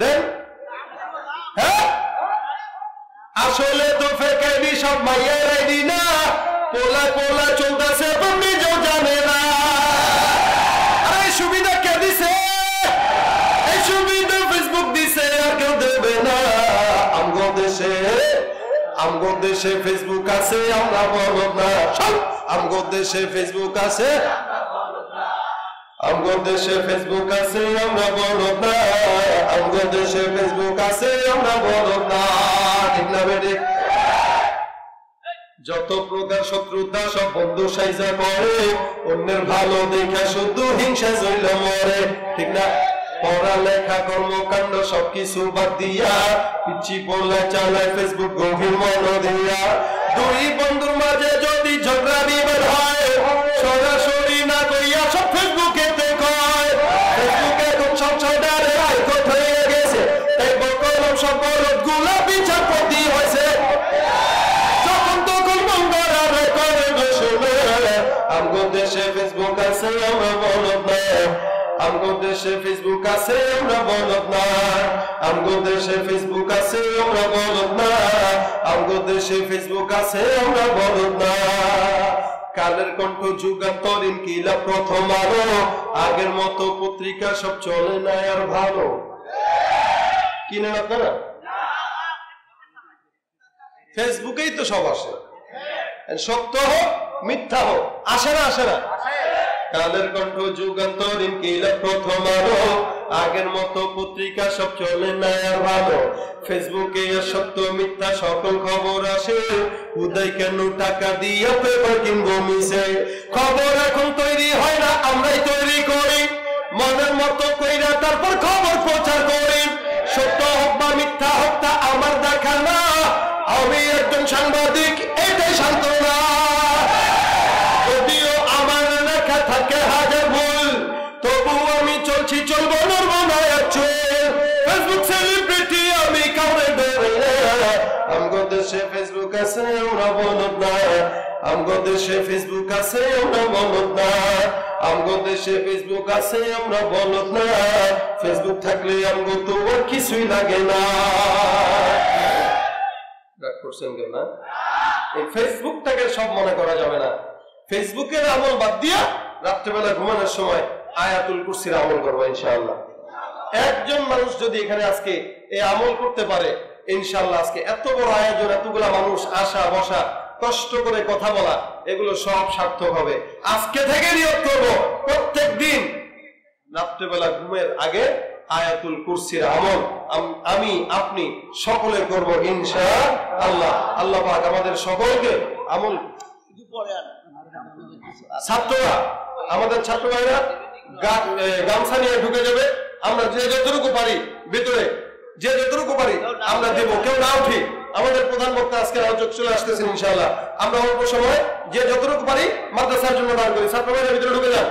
দেন। হ্যাঁ, আসলে তো ফেক আইডি সব মাইয়ার আইডি না, পোলা পোলা চলতেছে তো নিজেও জানে না। আরে সুবিধা কে দিছে? এই সুবিধা ফেসবুক দিছে, আর কেউ দেবে না। আমগো দেশে ফেসবুক আছে, আমরা বলদ না। আমগো দেশে ফেসবুক আছে, আমগো দেশে ফেসবুক আছে, আমরা বলদ না। আমগো দেশে ফেসবুক আছে, আমরা বলদ না। ঠিক না বেটি? যত প্রকার শত্রুতা সব বন্ধু সাইজা করে, অন্যের ভালো দেখা শুধু হিংসা জইল মরে। ঠিক না? পড়ালেখা কর্মকাণ্ড সবকিছু বাদ দিয়া, পিচ্ছি পোলা চালায় ফেসবুক গভীর মন দিয়া। 2 বন্ধুর মাঝে যদি ঝগড়া বিবাদ হয়, সরাসরি না কইয়া সব ফেসবুকে কয়। ফেসবুকে এখন সংসারে আমগো দেশে ফেসবুক আছে আমরা বলদ না, আমগো দেশে ফেসবুক আছে আমরা বলদ না, আমগো দেশে ফেসবুক আছে আমরা বলদ না। কালের কণ্ঠ, যুগান্তর, ইনকিলাব, প্রথম আলো, আগের মতো পত্রিকা সব চলে না আর ভালো। কিনেন আপনারা? ফেসবুকেই তো সব আসে, সত্য হোক মিথ্যা হোক, আসে না আসে না? কালের কণ্ঠ, যুগান্তর, ইনকিলাব, প্রথম আলো, আগের মতো পত্রিকা সব চলে না আর ভালো। ফেসবুকে সত্য মিথ্যা সকল খবর আসে, উদয় কেন টাকা দিয়া পেপার কিনবো মিশে। খবর এখন তৈরি হয় না, আমরাই তৈরি করি, মনের মতো কইরা তারপর খবর প্রচার করি। সত্য হোক বা মিথ্যা হোক তা আমার দেখা না, আমি একজন সাংবাদিক, এটাই সান্ত্বনা। যদিও আমার লেখা থাকে হাজার ভুল, তবু আমি চলছি, চলবো, নড়বো না চুল। ফেসবুক সেলিব্রিটি আমি কাউরে ডরে না, আমগো দেশে ফেসবুক আছে আমরা বলদ না, আমগো দেশে ফেসবুক আছে আমরা বলদ না, আমগো দেশে ফেসবুক আছে আমরা বলদ না। ফেসবুক থাকলে আমগো তো আর কিছুই লাগে না। রাগ করছেন কেন না? এই ফেসবুকটাকে সব মনে করা যাবে না। ফেসবুকের আমল বাদ দিয়া রাত্রেবেলা ঘুমানোর সময় আয়াতুল কুরসির আমল করবো ইনশাআল্লাহ। একজন মানুষ যদি এখানে আজকে এই আমল করতে পারে, ইনশাআল্লাহ আজকে এত বড় আয়োজন, এতগুলা মানুষ আসা বসা, কষ্ট করে কথা বলা, এগুলো সব সার্থক হবে। আজকে থেকে নিয়ত করবো প্রত্যেক দিন রাত্রেবেলা ঘুমের আগে আয়াতুল কুরসির আমল আমি আপনি সকলে করব ইনশাআল্লাহ। আল্লাহ পাক আমাদের সকলকে আমল। ছাত্ররা, আমাদের ছাত্র ভাইরা গামছা নিয়ে ঢুকে যাবে, আমরা যে যতটুকু পারি ভিতরে, যে যতটুকু পারি আমরা দেব, কেউ না উঠি। আমাদের প্রধান বক্তা আজকে আলোচক চলে আসতেছেন ইনশাআল্লাহ। আমরা অল্প সময় যে যতটুকু পারি মাদ্রাসার জন্য দান করি। ছাত্র ভাইরা ভিতরে ঢুকে যান।